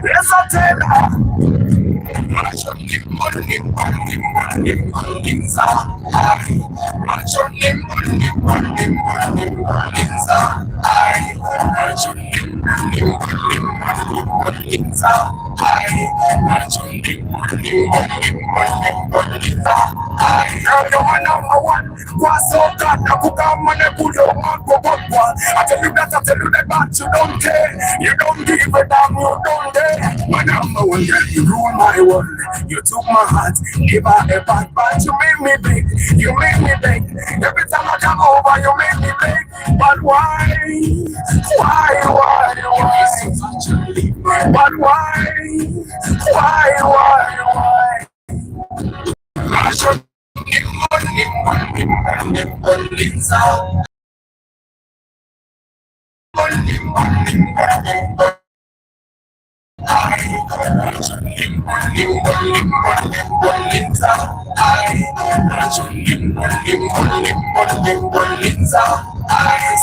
Yes, I tell her. I tell you that, I tell you that, but you don't care. You don't give a damn, you don't care. My number one girl, you rule my world. You took my heart, give her a back, but you made me big. You made me big. Every time I come over, you make me big. But why? Why? But why? I should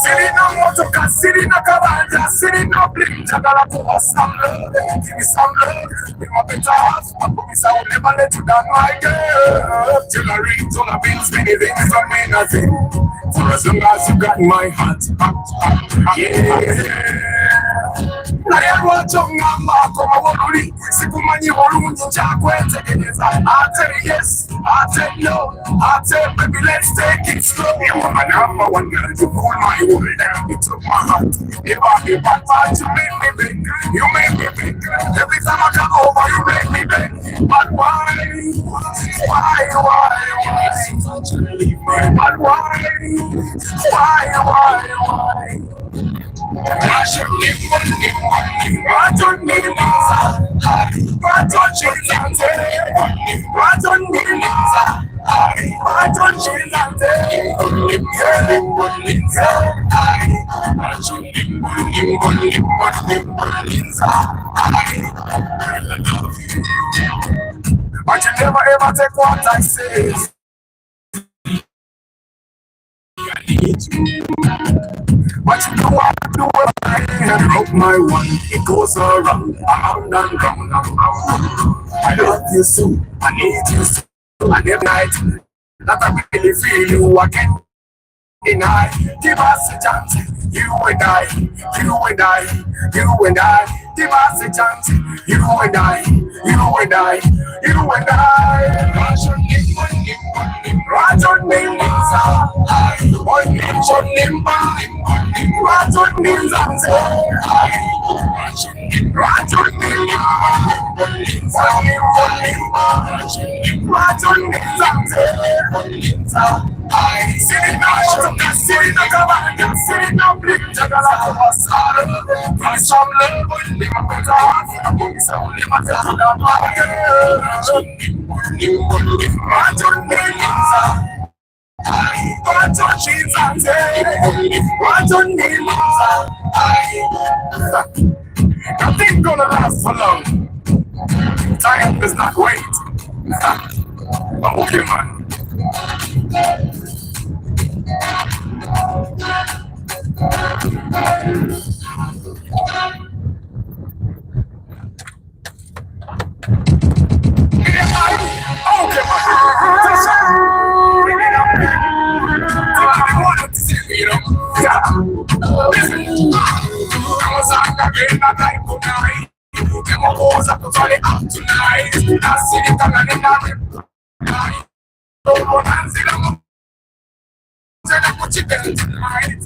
sitting on motor, sitting on cabana, sitting on blink, Jagala to some love, give me some love, with my better heart, I promise I will never let you down, my girl. Till I reach all the things, many things don't mean nothing. For as long as you got my heart, yeah. I want your mama, come on, Sikumanyi Orunji Jagwetegeneza. I tell yes, I tell no, I tell baby, let's take it slow. You are my number one girl, you rule my world. You took my heart, you are me back, but you made me big. You made me big. Every time I come over, you make me big. But why? But why? I should live money. I don't need Lisa. I don't change I don't need Lisa. I don't change but you never ever take what I say. I need you. But you know what I do when I broke my one. It goes around and round. I love you so, I need you so. And every night that I really feel you again. And I give us a chance, you and I, you and I, you and I, give us a chance, you and I, you and I, you and I. Rajon Nimza, Rajon Nimba, Rajon Nimza, Rajon Nimba, I see it now, see it now, see it now, big Jagala of us. I some love, live a better heart, I'm going to say, live a better nothing gonna last for long. Time does not wait. I'm okay, man.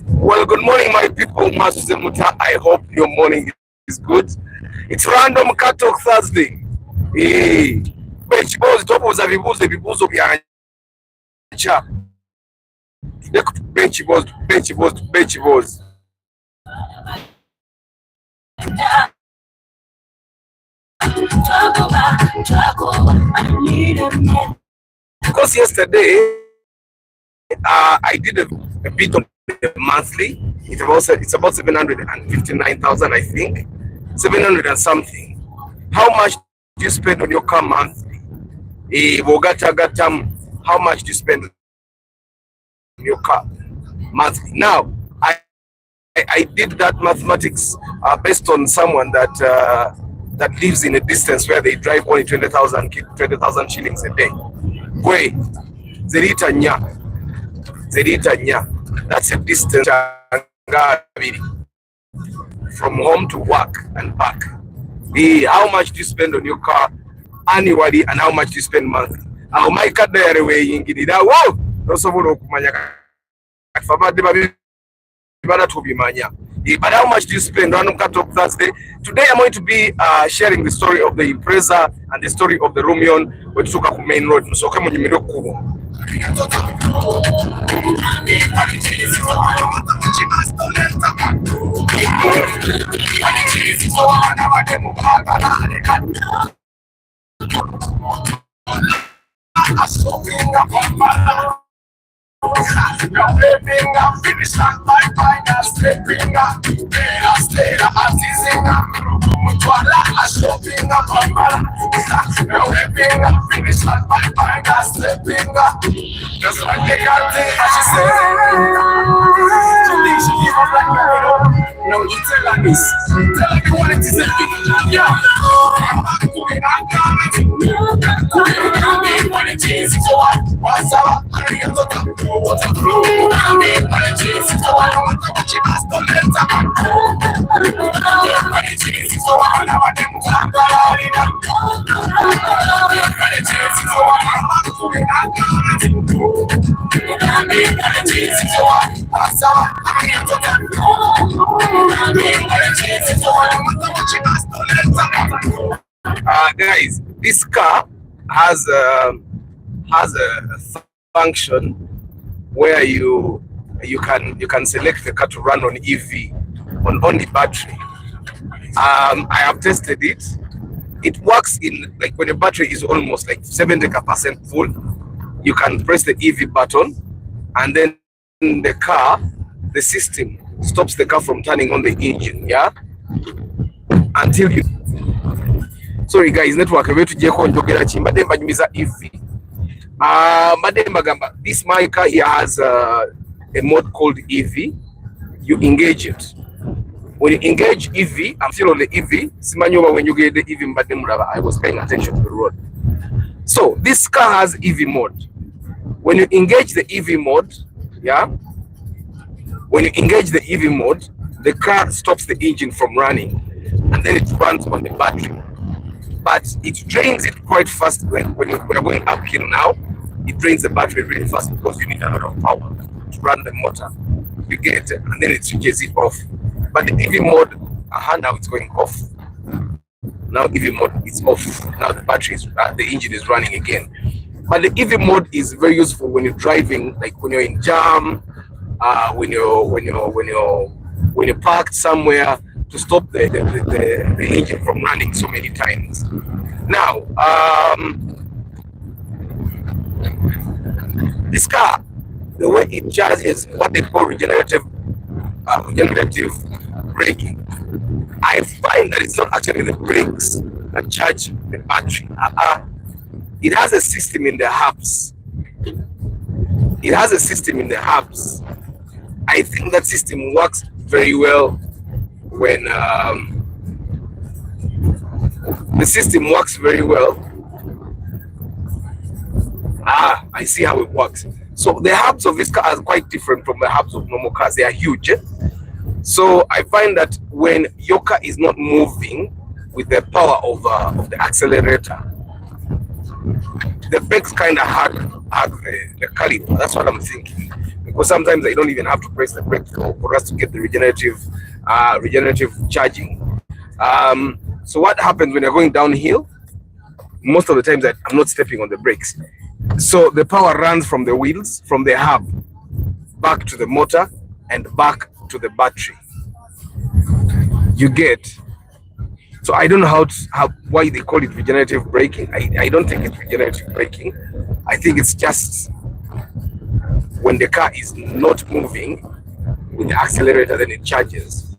Well, good morning, my people. I hope your morning is good. It's Random Cat Talk Thursday. Bench balls, topoza vibuzo vya bench balls. Because yesterday I did a bit on the monthly. It's about 759,000, I think, 700 and something. How much do you spend on your car monthly? How much do you spend on your car? monthly. Now, I did that mathematics based on someone that lives in a distance where they drive only 20,000 shillings a day. Kwe, zerita nya. That's a distance from home to work and back. How much do you spend on your car annually and how much do you spend monthly? How my car there way ingirira wo no sobola okumanya kafabadde babibala tubimanya. But how much do you spend on Talk Thursday? Today I'm going to be sharing the story of the Impreza and the story of the Rumion when took up main road. So come on, you know, now living up, finish like my final slipping up. Stay up, I'm teasing up. Shopping up, now living up, finish like my final slipping up. Just like the girl thing, she said. She thinks she give up like me. No, you tell her this. Tell her you want it to say, yeah. I'm going on, when it is, so what's up? Guys, this car has a function where you can select the car to run on EV on the battery. I have tested it. It works in like when the battery is almost like 70% full. You can press the EV button, and then the system stops the car from turning on the engine. Yeah, until you. Sorry guys, network ebetu njogera chimba demba nyumiza EV. This my car here has a mode called EV. You engage it. When you engage EV, I'm still on the EV. Simanyoba when you get the EV, I was paying attention to the road. So this car has EV mode. When you engage the EV mode, yeah. When you engage the EV mode, the car stops the engine from running, and then it runs on the battery. But it drains it quite fast when you're going uphill now. It drains the battery really fast because you need a lot of power to run the motor. You get it, and then it switches it off. But the EV mode, now it's going off. Now EV mode is off. Now the battery is, the engine is running again. But the EV mode is very useful when you're driving, like when you're in jam, when you're parked somewhere, to stop the engine from running so many times. Now, this car, the way it charges what they call regenerative braking, I find that it's not actually the brakes that charge the battery. It has a system in the hubs. I think that system works very well when the system works very well. I see how it works. So the hubs of this car are quite different from the hubs of normal cars. They are huge. So I find that when your car is not moving with the power of the accelerator, the brakes kind of hug the caliper. That's what I'm thinking. Because sometimes I don't even have to press the brake for us to get the regenerative charging. So what happens when you're going downhill? Most of the times I'm not stepping on the brakes. So the power runs from the wheels, from the hub, back to the motor, and back to the battery. You get. So I don't know why they call it regenerative braking. I don't think it's regenerative braking. I think it's just when the car is not moving with the accelerator, then it charges.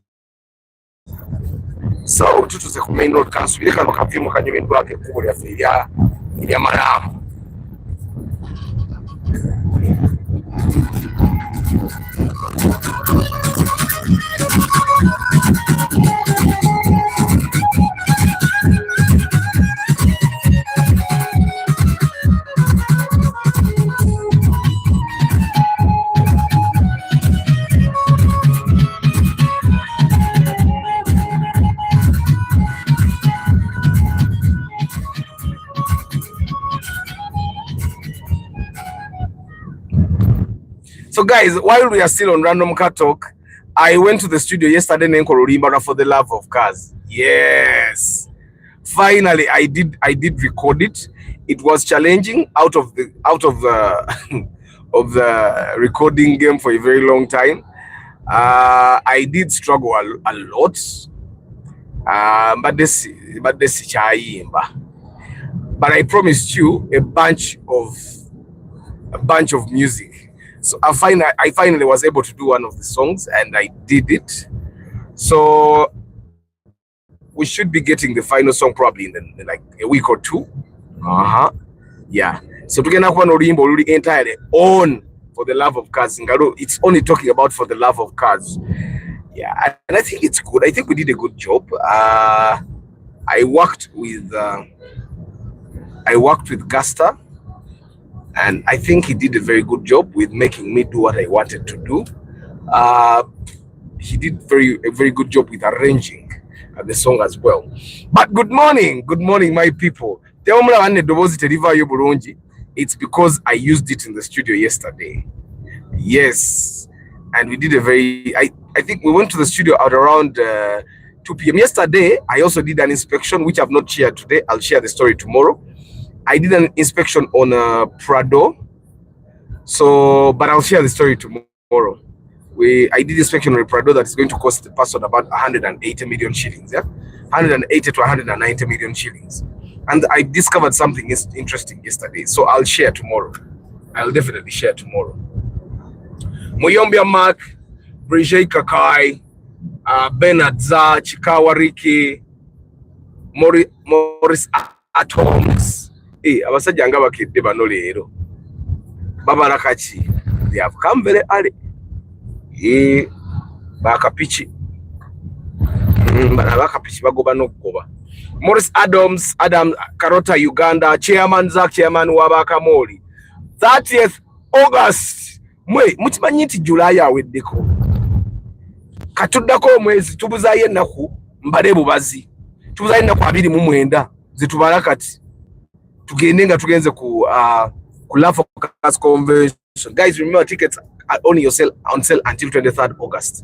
So to the main road cancel. You can look at him when back a Maram. So guys, while we are still on Random Car Talk, I went to the studio yesterday for the love of cars. Yes. Finally I did record it. It was challenging out of the of the recording game for a very long time. I did struggle a lot. But I promised you a bunch of music. So I finally was able to do one of the songs, and I did it. So we should be getting the final song probably in like a week or two. Yeah. So tugenda kuba n'oluyimba oluli entirely on For the Love of Cars. It's only talking about For the Love of Cars. Yeah, and I think it's good. I think we did a good job. I worked with Gaster, and I think he did a very good job with making me do what I wanted to do. He did a very good job with arranging the song as well. But good morning, my people. It's because I used it in the studio yesterday. Yes, and we did I think we went to the studio at around 2 p.m. Yesterday, I also did an inspection, which I've not shared today. I'll share the story tomorrow. I did an inspection on Prado, but I'll share the story tomorrow. I did inspection on a Prado that is going to cost the person about 180 million shillings, 180 to 190 million shillings. And I discovered something interesting yesterday, so I'll share tomorrow. I'll definitely share tomorrow. Muyombia Mark, Brigitte Kakai, Bernard Za, Chikawa Riki, Morris Atoms. Abasajja nga bakidde bano leero babalakachi. They have come very early. Bakapichi. Bakapichi bagoba nokugoba. Morris Adam Karota Uganda, chairman Wabakamoli. 30th August. Mukimanyi nti July aweddeko. Katuddako omwezi tubuzayo ennaku mbale bubazi. Tubuzayo ennaku 29 zitubala kati. Tugende nga tugenze ku Love of Cars convention. Guys, remember tickets are only on sale until 23rd August.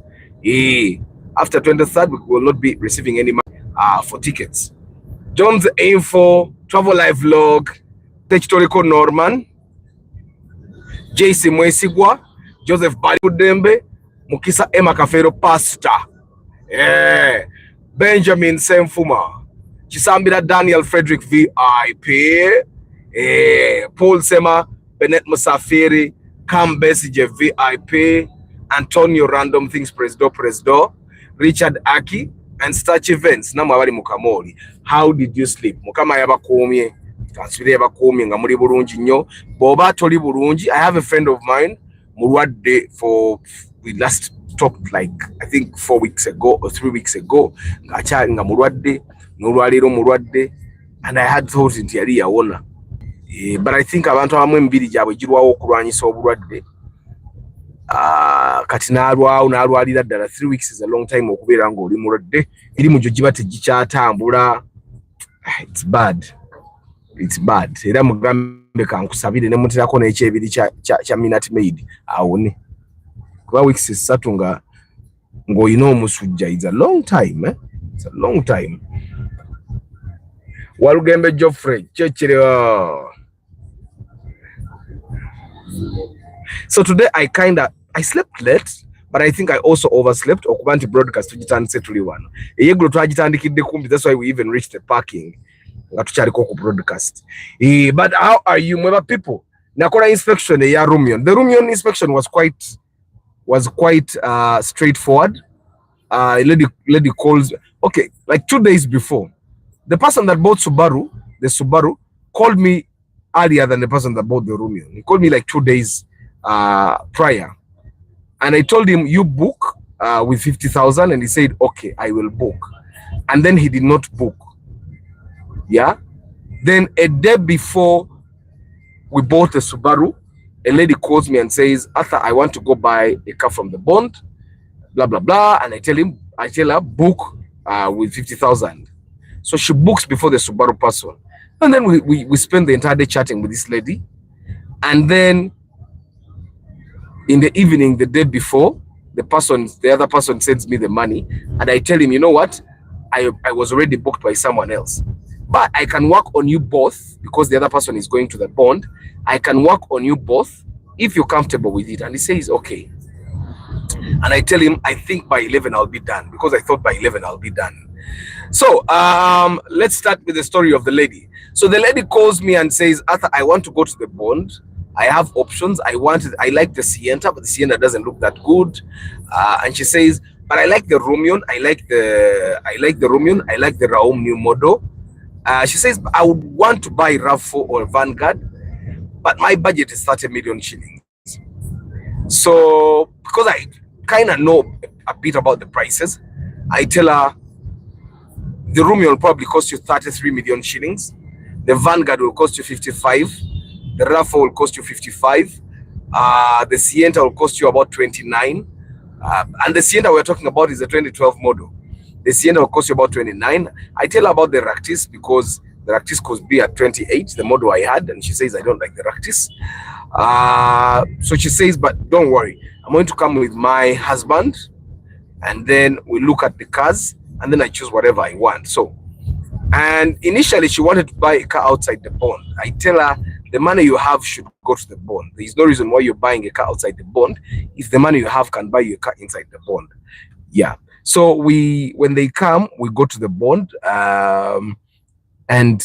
After 23rd, we will not be receiving any money for tickets. John's Info, Travel Live Vlog, Techtorico Norman, JC Mwesigwa, Joseph Baludembe, Mukisa Emma Kafero Pastor, Benjamin Semfuma, Chisambira Daniel Frederick VIP, Paul Sema, Bennett Musafiri, Cam Besige VIP, Antonio Random Things Presdo, Richard Aki, and Starch Events. Namwabali Mukamori. How did you sleep? Mukama yabakomye. Kanswire yabakomye nga muri bulungi nnyo. Boba toli bulungi. I have a friend of mine, Murwadde, we last talked like I think 4 weeks ago or 3 weeks ago. Nga Murwadde, n'olwaleero Murwadde, and I had thought nti yali yawona. But I think abantu abamu emibiri gyabwe girwawo okulwanyisa obulwadde. Kati n'alwalira ddala. 3 weeks is a long time okubeera ng'oli mulwadde. Eri mu gyo giba tegikyatambula. It's bad. Era mugambe kankusabire ne mutirako n'ekyebiri kya Minute Maid awone. Kuba weeks 3 ng'olina omusujja. It's a long time. It's a long time. Walugembe Geoffrey Checherewa. So today I slept late, but I think I also overslept. Okubanti broadcast tugitandise tuli wano. Eyeggulo twagitandikidde kumbi. That's why we even reached the parking. Nga tukyaliko ku broadcast. But how are you, mweba people? Nakola inspection ya Rumion. The Rumion inspection was quite straightforward. Lady calls. Okay, like 2 days before, the person that bought the Subaru, called me earlier than the person that bought the Rumion. He called me like 2 days prior, and I told him, you book with 50,000, and he said, okay, I will book. And then he did not book. Yeah. Then a day before we bought the Subaru, a lady calls me and says, Arthur, I want to go buy a car from the bond, blah blah blah. And I tell her, book with 50,000. So she books before the Subaru person, and then we spend the entire day chatting with this lady. And then in the evening, the day before, the other person sends me the money, and I tell him, you know what, I was already booked by someone else, but I can work on you both because the other person is going to the bond. I can work on you both if you're comfortable with it. And he says, okay. And I tell him, I think by 11 I'll be done, because I thought by 11 I'll be done. So let's start with the story of the lady. So the lady calls me and says, Arthur, I want to go to the bond. I have options. I like the Sienta, but the Sienta doesn't look that good. And she says, but I like the Rumion. I like the Rumion. I like the Raum new model. She says, I would want to buy RAV4 or Vanguard, but my budget is 30 million shillings. So because I kind of know a bit about the prices, I tell her the Rumion will probably cost you 33 million shillings. The Vanguard will cost you 55. The RAV4 will cost you 55. The Sienta will cost you about 29. And the Sienta we're talking about is the 2012 model. The Sienta will cost you about 29. I tell her about the Ractis because the Ractis could be at 28, the model I had, and she says I don't like the Ractis. So she says, but don't worry, I'm going to come with my husband, and then we look at the cars, and then I choose whatever I want. So, and initially she wanted to buy a car outside the bond. I tell her the money you have should go to the bond. There is no reason why you're buying a car outside the bond if the money you have can buy you a car inside the bond. Yeah. So when they come, we go to the bond, and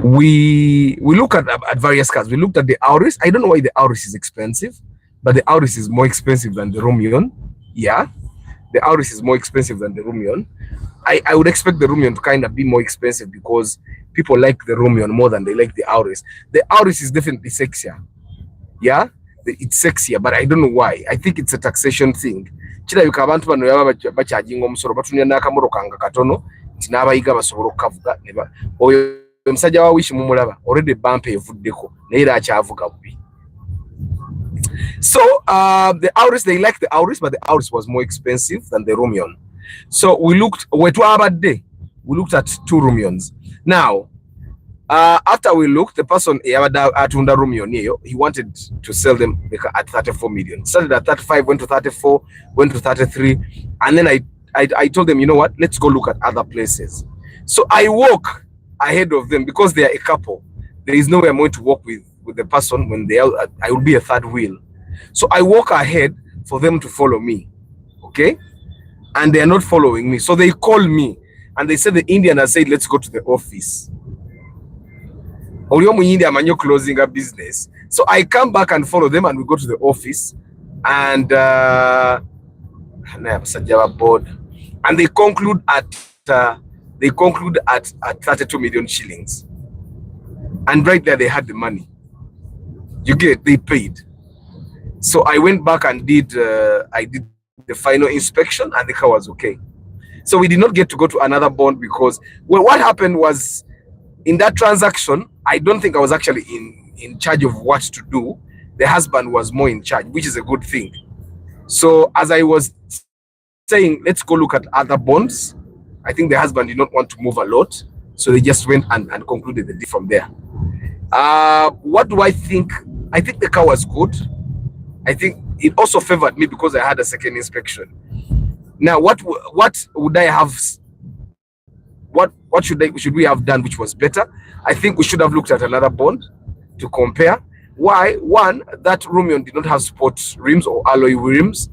we look at various cars. We looked at the Auris. I don't know why the Auris is expensive, but the Auris is more expensive than the Rumion. Yeah, the Auris is more expensive than the Rumion. I would expect the Rumion to kind of be more expensive because people like the Rumion more than they like the Auris. The Auris is definitely sexier. Yeah, it's sexier, but I don't know why. I think it's a taxation thing. Kirabika abantu bano yaba bacharginga omusoro batunya n'akamoro kanga katono tinabayiga basobola okukavuga neba oyo omusajja wa wishi mumulaba already bump evuddeko naye era akyavuga bubi. So the Auris, they like the Auris, but the Auris was more expensive than the Rumion. So we looked at two Rumions. Now after we looked, the person atunda Rumion, he wanted to sell them at 34 million. Started at 35, went to 34, went to 33, and then I told them, you know what, let's go look at other places. So I walk ahead of them because they are a couple. There is no way I'm going to walk with the person when I will be a third wheel. So I walk ahead for them to follow me, okay? And they are not following me. So they call me and they said the Indian has said, let's go to the office. Closing a business. So I come back and follow them and we go to the office and they conclude at 32 million shillings. And right there they had the money. They paid. So I went back and did the final inspection and the car was okay. So we did not get to go to another bond because, well, what happened was in that transaction, I don't think I was actually in charge of what to do. The husband was more in charge, which is a good thing. So as I was saying, let's go look at other bonds, I think the husband did not want to move a lot. So they just went and concluded the deal from there. What do I think? I think the car was good. I think it also favored me because I had a second inspection. Now, what would I have? What should we have done which was better? I think we should have looked at another bond to compare. Why? One, that Rumion did not have sport rims or alloy rims.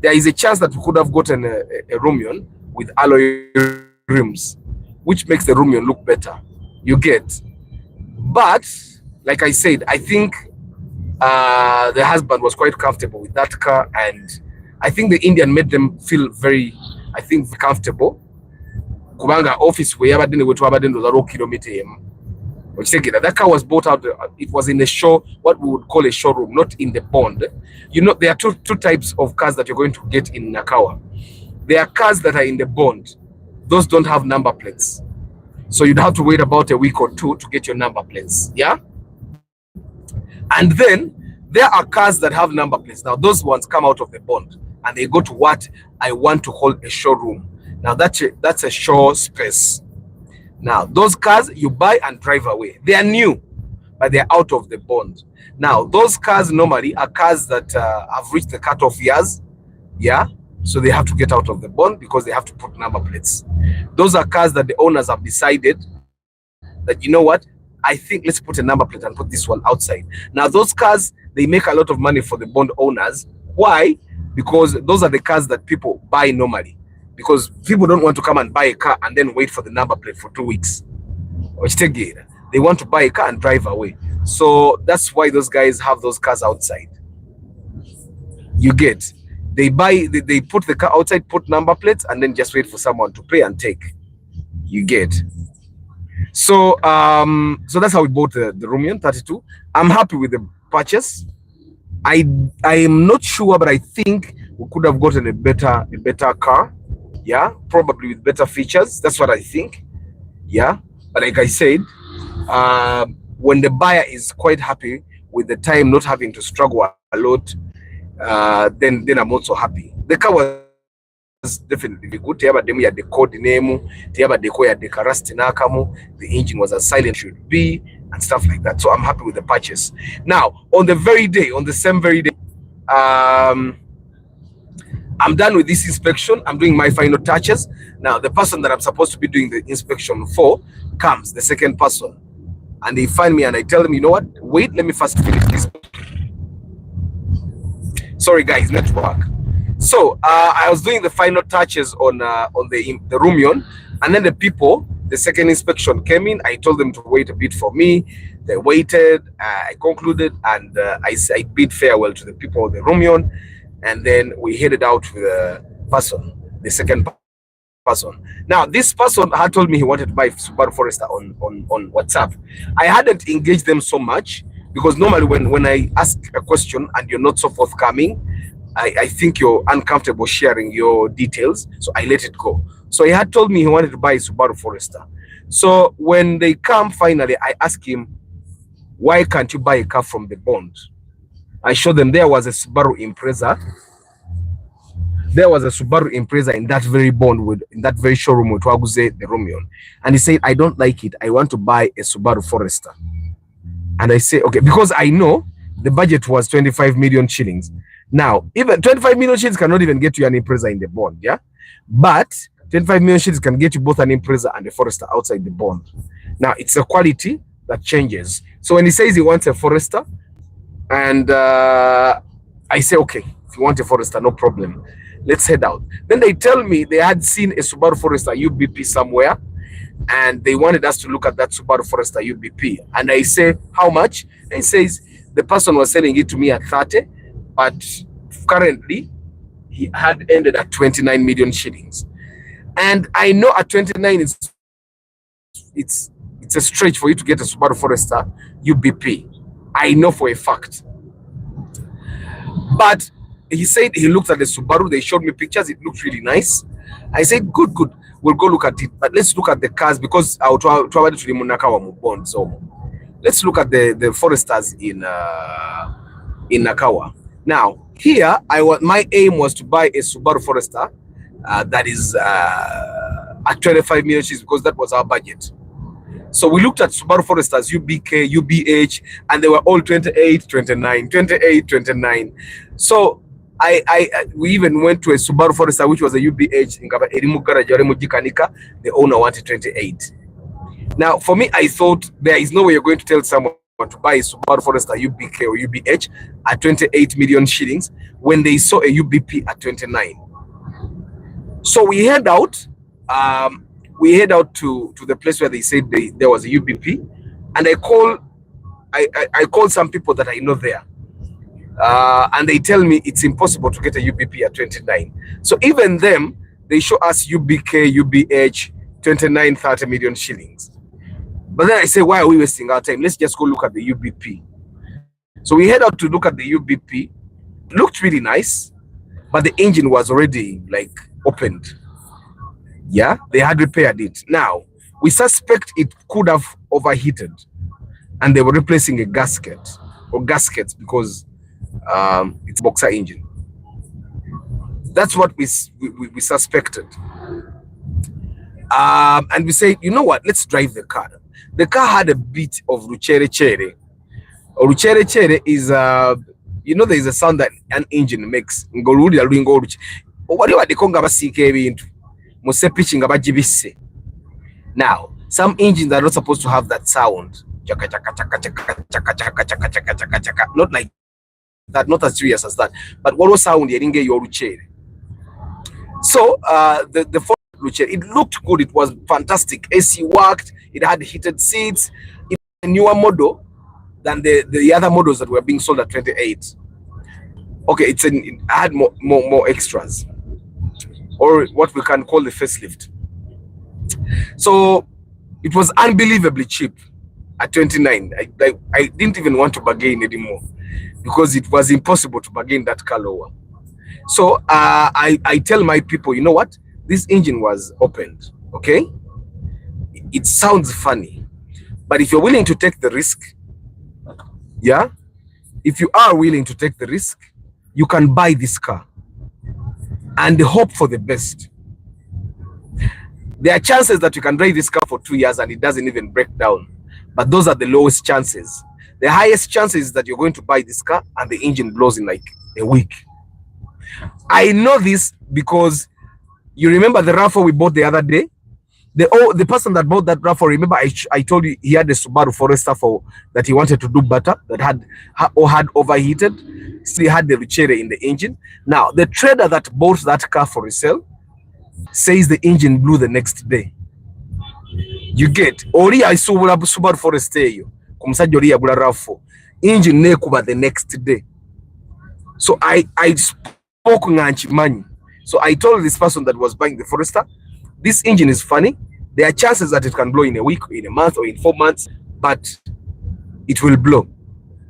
There is a chance that we could have gotten a Rumion with alloy rims, which makes the Rumion look better. You get. But like I said, I think the husband was quite comfortable with that car, and I think the Indian made them feel very, comfortable. Kubanga office where that car was bought out. It was in a what we would call a showroom, not in the bond. You know, there are two types of cars that you're going to get in Nakawa. There are cars that are in the bond. Those don't have number plates. So you'd have to wait about a week or two to get your number plates. Yeah. And then there are cars that have number plates. Now those ones come out of the bond and they go to what I want to call a showroom. Now that's a show space. Now those cars you buy and drive away. They are new, but they're out of the bond. Now, those cars normally are cars that have reached the cutoff years, yeah? So they have to get out of the bond because they have to put number plates. Those are cars that the owners have decided that, you know what, I think let's put a number plate and put this one outside. Now, those cars, they make a lot of money for the bond owners. Why? Because those are the cars that people buy normally. Because people don't want to come and buy a car and then wait for the number plate for 2 weeks. They want to buy a car and drive away. So that's why those guys have those cars outside. You get, they put the car outside, put number plates, and then just wait for someone to pay and take. You get. So so that's how we bought the Rumion 32. I'm happy with the purchase. I am not sure, but I think we could have gotten a better car. Yeah, probably with better features. That's what I think. Yeah, but like I said, when the buyer is quite happy with the time not having to struggle a lot, then I'm also happy. The car was definitely good. The code name, the engine was as silent should be, and stuff like that. So I'm happy with the purchase. Now, on the same very day, I'm done with this inspection. I'm doing my final touches. Now, the person that I'm supposed to be doing the inspection for comes, the second person. And they find me and I tell them, you know what? Wait, let me first finish this. Sorry, guys, network. So, I was doing the final touches on the Rumion. And then the second inspection came in. I told them to wait a bit for me. They waited. I concluded. And I bid farewell to the people of the Rumion. And then we headed out with the second person. Now, this person had told me he wanted to buy Subaru Forester on WhatsApp. I hadn't engaged them so much because normally when I ask a question and you're not so forthcoming, I think you're uncomfortable sharing your details. So I let it go. So he had told me he wanted to buy Subaru Forester. So when they come finally, I asked him, why can't you buy a car from the bond? I showed them there was a Subaru Impreza. There was a Subaru Impreza in that very bond in that very showroom with Waguze, the Rumion. And he said, I don't like it. I want to buy a Subaru Forester. And I say, okay, because I know the budget was 25 million shillings. Now, even 25 million shillings cannot even get you an Impreza in the bond, yeah? But 25 million shillings can get you both an Impreza and a Forester outside the bond. Now, it's a quality that changes. So when he says he wants a Forester, and I say, okay, if you want a Forester, no problem. Let's head out. Then they tell me they had seen a Subaru Forester UBP somewhere, and they wanted us to look at that Subaru Forester UBP. And I say, how much? And he says, the person was selling it to me at 30, but currently he had ended at 29 million shillings. And I know at 29, it's a stretch for you to get a Subaru Forester UBP. I know for a fact. But he said he looked at the Subaru. They showed me pictures. It looked really nice. I said, good. We'll go look at it. But let's look at the cars because I'll travel to the Nakawa bond. So let's look at the Foresters in Nakawa. Now, here, my aim was to buy a Subaru Forester that is at 25 million because that was our budget. So we looked at Subaru Foresters, UBK, UBH, and they were all 28, 29, 28, 29. So we even went to a Subaru Forester, which was a UBH. The owner wanted 28. Now, for me, I thought there is no way you're going to tell someone to buy a Subaru Forester UBK or UBH at 28 million shillings when they saw a UBP at 29. So we head out. We head out to the place where they said there was a UBP, and I call some people that I know there, and they tell me it's impossible to get a UBP at 29. So even them, they show us UBK, UBH, 29, 30 million shillings. But then I say, why are we wasting our time? Let's just go look at the UBP. So we head out to look at the UBP. It looked really nice, but the engine was already like opened. Yeah, they had repaired it. Now, we suspect it could have overheated and they were replacing a gasket or gaskets because it's a boxer engine. That's what we suspected. And we said, you know what, let's drive the car. The car had a bit of ruchere chere Oluchere is you know, there is a sound that an engine makes. Ngolulira lulinga oluche. Wali wadiko nga basiika ebintu. Muse pitching nga bagibisse. Now, some engines are not supposed to have that sound. Chaka chaka chaka chaka chaka chaka chaka chaka chaka chaka. Not like that, not as serious as that. But what was sound yeringe yoruchere. So the Ford Luchere, it looked good, it was fantastic. AC worked, it had heated seats, it was a newer model than the other models that were being sold at 28. Okay, it had more extras, or what we can call the facelift. So it was unbelievably cheap at 29. I didn't even want to bargain anymore because it was impossible to bargain that car lower. So I tell my people, you know what? This engine was opened, okay? It sounds funny, but if you're willing to take the risk, yeah? If you are willing to take the risk, you can buy this car and hope for the best. There are chances that you can drive this car for 2 years and it doesn't even break down, but those are the lowest chances. The highest chances is that you're going to buy this car and the engine blows in like a week. I know this because you remember the RAV4 we bought the other day? The person that bought that RAV4, remember I told you he had a Subaru Forester that he wanted to do better, that had overheated. So he had the Luchere in the engine. Now, the trader that bought that car for resale says the engine blew the next day. You get? Ori I saw Subaru Forester yo. Kumusajja ori yagula RAV4. Engine nekuba the next day. So I spoke nganchi money. So I told this person that was buying the Forester, this engine is funny. There are chances that it can blow in a week, in a month, or in 4 months, but it will blow.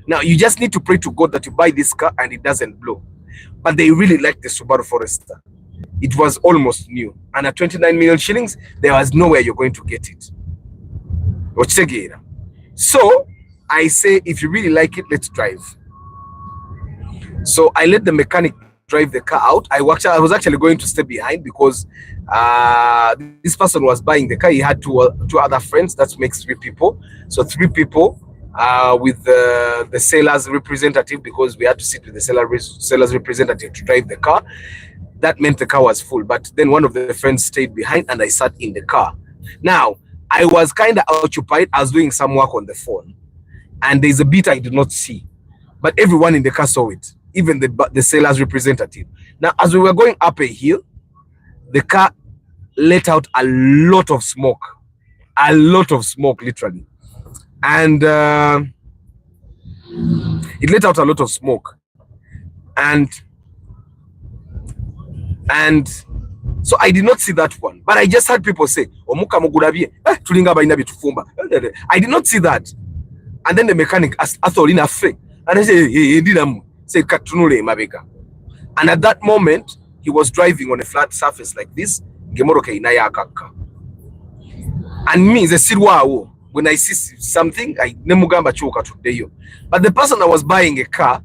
Now, you just need to pray to God that you buy this car and it doesn't blow. But they really like the Subaru Forester. It was almost new. And at 29 million shillings, there was nowhere you're going to get it. So, I say, if you really like it, let's drive. So, I let the mechanic drive the car out. I was actually going to stay behind because this person was buying the car. He had two other friends. That makes 3 people. So 3 people with the seller's representative, because we had to sit with the seller's representative to drive the car. That meant the car was full. But then one of the friends stayed behind and I sat in the car. Now, I was kind of occupied. I was doing some work on the phone. And there's a bit I did not see. But everyone in the car saw it. Even the seller's representative. Now, as we were going up a hill, the car let out a lot of smoke. A lot of smoke, literally. And it let out a lot of smoke. And so I did not see that one. But I just heard people say, I did not see that. And then the mechanic asked, and I said, say katunule mabega. And at that moment he was driving on a flat surface like this. And me the silwa, when I see something I nemugamba choka today. But the person that was buying the car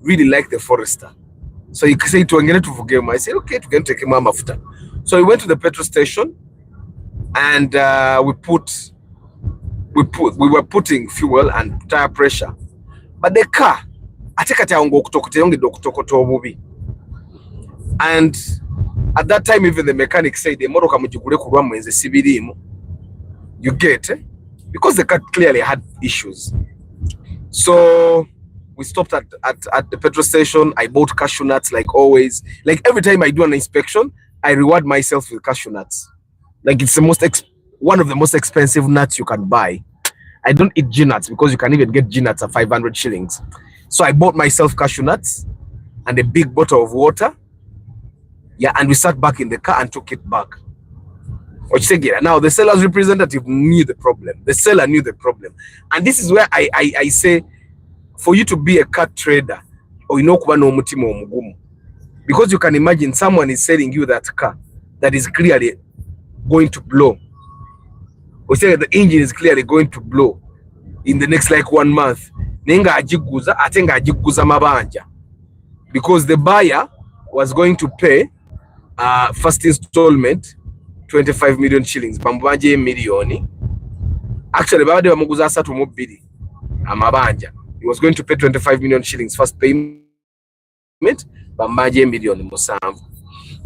really liked the Forester. So he said to Angela to forgive him. I said, okay, to get take him after. So we went to the petrol station and we were putting fuel and tire pressure. But the car and at that time even the mechanic said the motor you get because the car clearly had issues. So we stopped at the petrol station. I bought cashew nuts like always. Like every time I do an inspection, I reward myself with cashew nuts. Like it's the one of the most expensive nuts you can buy. I don't eat G-nuts because you can even get G-nuts at 500 shillings. So I bought myself cashew nuts and a big bottle of water. Yeah, and we sat back in the car and took it back. Now, the seller's representative knew the problem. The seller knew the problem. And this is where I say, for you to be a car trader, because you can imagine someone is selling you that car that is clearly going to blow. We say the engine is clearly going to blow in the next like 1 month. Because the buyer was going to pay first installment 25 million shillings. Bambanje million. Actually, baba de bamuguza 3 amabanja. He was going to pay 25 million shillings first payment, but Maje million Musambu.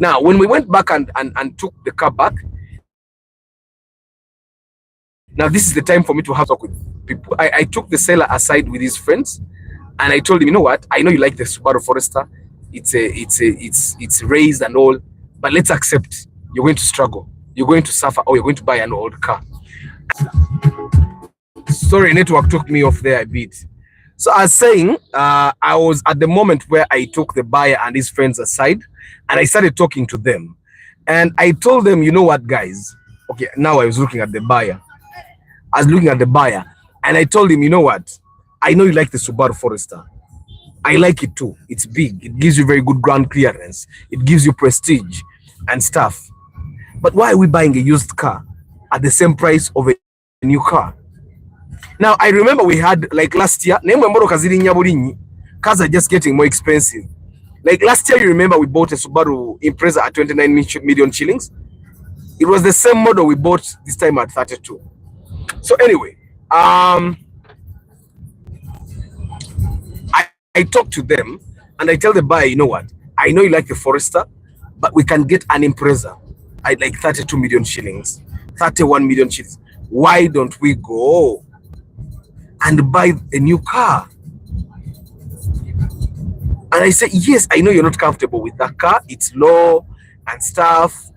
Now, when we went back and took the car back, now this is the time for me to have talk with people. I took the seller aside with his friends, and I told him, you know what? I know you like the Subaru Forester. It's raised and all, but let's accept you're going to struggle, you're going to suffer, or you're going to buy an old car. Sorry, network took me off there a bit. So I was saying, I was at the moment where I took the buyer and his friends aside, and I started talking to them, and I told them, you know what, guys? Okay, now I was looking at the buyer. I was looking at the buyer, and I told him, you know what? I know you like the Subaru Forester. I like it too. It's big. It gives you very good ground clearance. It gives you prestige and stuff. But why are we buying a used car at the same price of a new car? Now, I remember we had, like last year, cars are just getting more expensive. Like last year, you remember we bought a Subaru Impreza at 29 million shillings. It was the same model we bought this time at 32. So anyway, I talk to them and I tell the buyer, you know what? I know you like the Forester, but we can get an Impreza at like 32 million shillings, 31 million shillings. Why don't we go and buy a new car? And I say, yes, I know you're not comfortable with that car. It's low and stuff,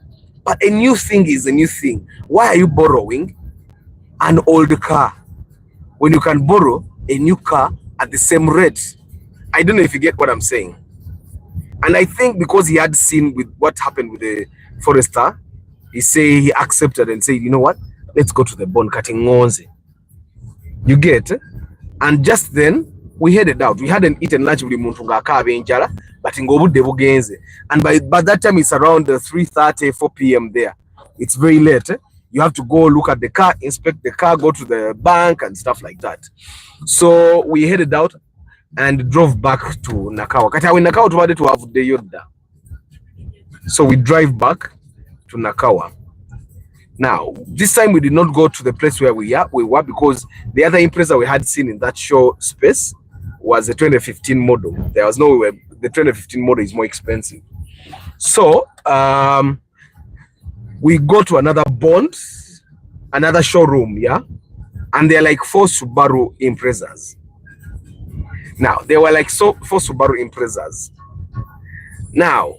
but a new thing is a new thing. Why are you borrowing an old car when you can borrow a new car at the same rate? I don't know if you get what I'm saying. And I think because he had seen with what happened with the Forester, he accepted and said, you know what? Let's go to the bond cutting ngonze. You get? And just then we headed out. We hadn't eaten lunch with Muntunga Kabenjala, but in Gobude Bugenze. And by that time it's around 3:30, 4 p.m. there. It's very late. You have to go look at the car, inspect the car, go to the bank and stuff like that. So we headed out and drove back to Nakawa. Kati awe Nakawa tuwade to have the Yoda. So we drive back to Nakawa. Now, this time we did not go to the place where we were because the other Impreza we had seen in that show space was a 2015 model. There was no way. The 2015 model is more expensive. So we go to another bond, another showroom, yeah? And they're like 4 Subaru Imprezas. Now, there were like 4 Subaru Imprezas. Now,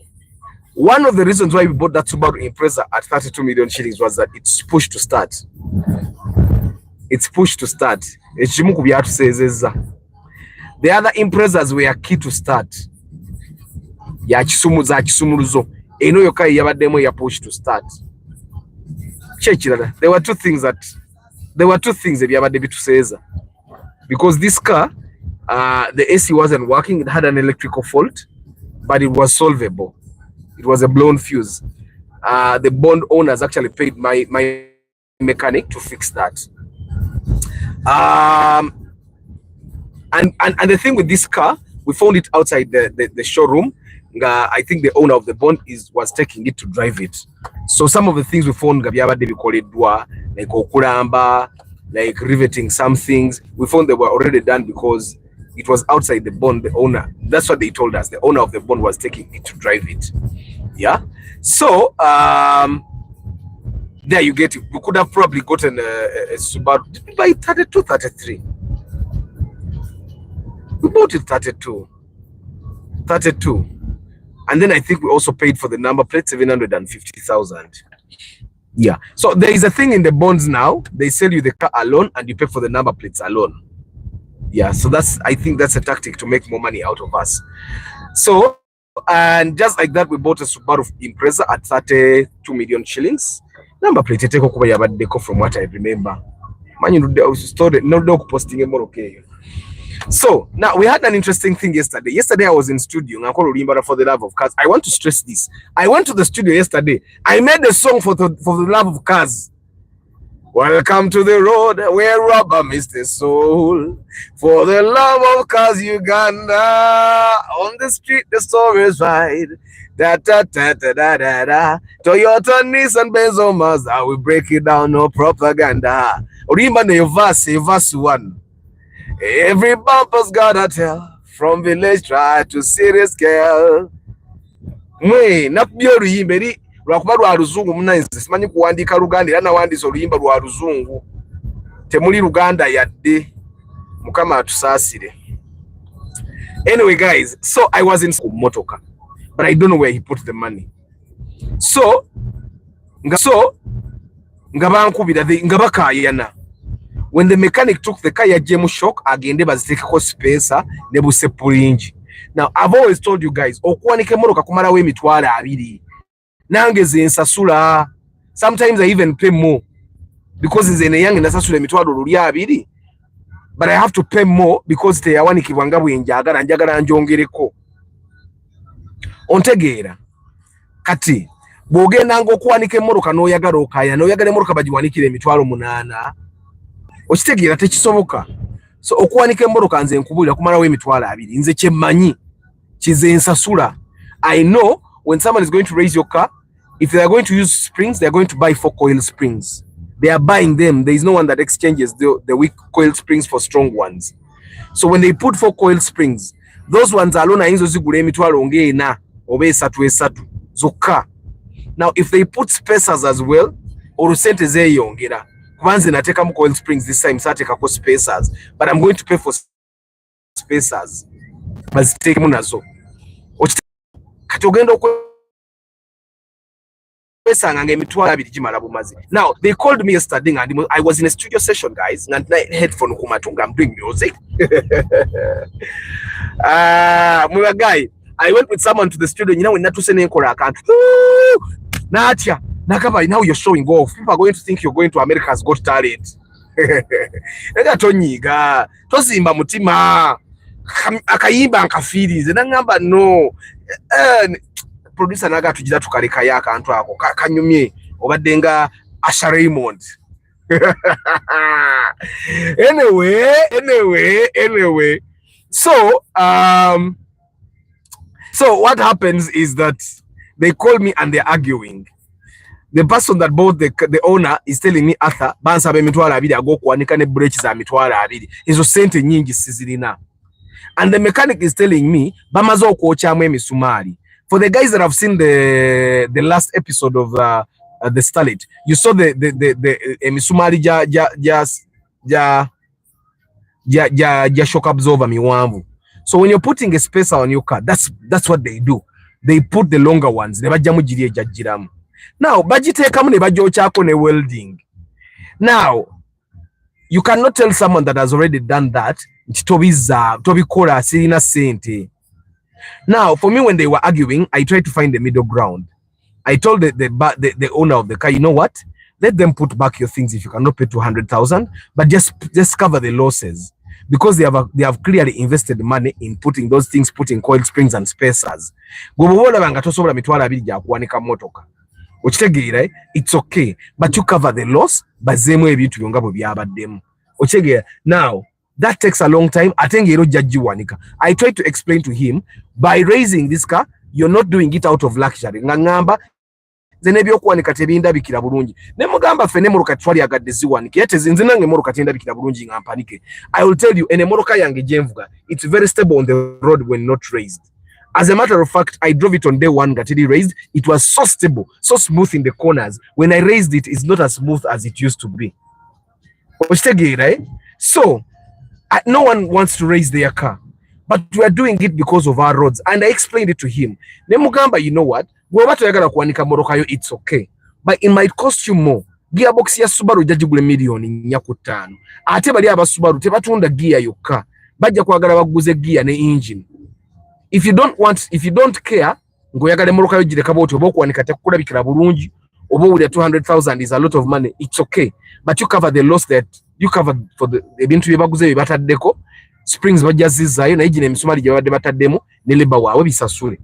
one of the reasons why we bought that Subaru Impreza at 32 million shillings was that it's pushed to start. It's pushed to start. The other Imprezas were key to start. Ya Kisumu za Kisumuruzo. Eno yokai yabademo ya pushed to start. There were two things that yabade to say, because this car, the AC wasn't working. It had an electrical fault, but it was solvable. It was a blown fuse. The bond owners actually paid my mechanic to fix that. And the thing with this car, we found it outside the showroom. I think the owner of the bond was taking it to drive it. So some of the things we found, we call it like okuramba, like riveting some things, we found they were already done because it was outside the bond. The owner, that's what they told us. The owner of the bond was taking it to drive it. Yeah. So there you get it. We could have probably gotten a Subaru. Did we buy 32, 33? We bought it 32. And then I think we also paid for the number plate, 750,000. Yeah. So there is a thing in the bonds now. They sell you the car alone and you pay for the number plates alone. Yeah. So I think that's a tactic to make more money out of us. So, and just like that, we bought a Subaru Impreza at 32 million shillings. Number plate take deco from what I remember. Man, you stored no posting more okay. So now we had an interesting thing yesterday. Yesterday I was in studio. For the love of cars. I want to stress this. I went to the studio yesterday. I made a song for the love of cars. Welcome to the road where rubber meets the soul. For the love of cars, Uganda. On the street, the stories ride. Da da da da da da da. Toyota, Nissan, Benz, or Mazda. We break it down, no propaganda. Remember the verse 1. Every bumper's got a tell, from village try to city scale. Mwe nakubyo oluyimba eri lwakuba lwa luzungu munanze simanyi kuwandiika Luganda era nawandiisa oluyimba lwa luzungu temuli Luganda yadde mukama atusaasire. Anyway guys, so I was in motoka but I don't know where he put the money. So nga bankubira nga bakayana. When the mechanic took the car yajjemu shock agende bazitekeko spacer ne busepulingi. Now I've always told you guys okuwanika emotoka kumalawo emitwalo 2 nange zensasula. Sometimes I even pay more because nze ne yange nasasula emitwalo 2 but I have to pay more because teyawanikibwa nga bwe njagala njongereko. Ontegeera kati bwogenda nga okuwanika emotoka n'oyagala okaya n'oyagala emotoka bagiwanikira emitwalo 8 okitegeera tekisoboka. So okuwanika emotoka nze nkubulira kumalawo emitwalo 2 nze kyemmanyi kizensasula. I know when someone is going to raise your car, if they are going to use springs, they are going to buy 4 coil springs. They are buying them. There is no one that exchanges the weak coil springs for strong ones. So when they put 4 coil springs, those ones alone ayinza zigula emitwalo ng'ena oba 3 zokka. Now if they put spacers as well, olusente zeeyongera. Kubanze natekamu coil springs this time, satekako spacers, but I'm going to pay for spacers. Bazitekemu nazo. Kati ogenda okwesanga ng'emitwalo 2 gimala bumazi. Now they called me yesterday and I was in a studio session guys and headphone kumatunga, I'm doing music. Guy, I went with someone to the studio, you know, when natuse nenkola akantu. Natya nakaba, now you're showing off. People are going to think you're going to America's Got Talent. Ega tonyiga tozimba mutima akayimba nkafiri nze nangamba no. Producer naga tugira tukaleka yakantu ako kanyumye obadde nga Asha Raymond. Anyway, so what happens is that they call me and they're arguing. The person that bought the owner is telling me, Arthur, bansa be mitwalo 2 agokuwanika ne brakes za mitwalo 2 izo sente nyingi sizirina. And the mechanic is telling me bamaze okwokyamu emisumari. For the guys that have seen the last episode of the Starlet, you saw the emisumari ja shock absorber miwanvu. So when you're putting a spacer on your car, that's what they do. They put the longer ones. Ne bajjamu giri ejajjiramu. Now bagiteekamu ne bajyokyako ne welding. Now you cannot tell someone that has already done that nti tobikola sirina sente. Now for me, when they were arguing, I tried to find the middle ground. I told the owner of the car, you know what, let them put back your things if you cannot pay 200,000, but just cover the losses, because they have clearly invested money in putting those things, putting coil springs and spacers. Gobobola banga tosobola mitwalo 2 gya kuwanika motoka. Okitegeera, it's okay, but you cover the loss bazemu ebintu byonga bwe byabaddemu. Okitegeera. Now that takes a long time. Atengero judge wanika. I tried to explain to him, by raising this car, you're not doing it out of luxury. Ngangamba zenebyo kuwanika tebinda bikira bulungi. Ne mugamba fene moroka twali agadde ziwanika. Yete zinze nange moroka tenda bikira bulungi ngampanike. I will tell you, ene moroka yange jenvuga, it's very stable on the road when not raised. As a matter of fact, I drove it on day 1, gatiri raised. It was so stable, so smooth in the corners. When I raised it, it's not as smooth as it used to be. Right? So no one wants to raise their car, but we are doing it because of our roads. And I explained it to him. Nemugamba, you know what? It's okay, but it might cost you more. Gearbox ya Subaru jajigule million nyakutano. Ate bali aba Subaru tebatunda gear yokka. Bajja kwagala baguze gear ne engine. If you don't care, ngoyagala moroka yo jire kaboti obokwanika tekulabikira bulungi. Obo with 200,000 is a lot of money. It's okay, but you cover the loss that you cover for the ebintu byebaguze bibataddeko. Springs bajazizayo na engine emisumali gye babadde bataddemu ne labor wawe bisasule.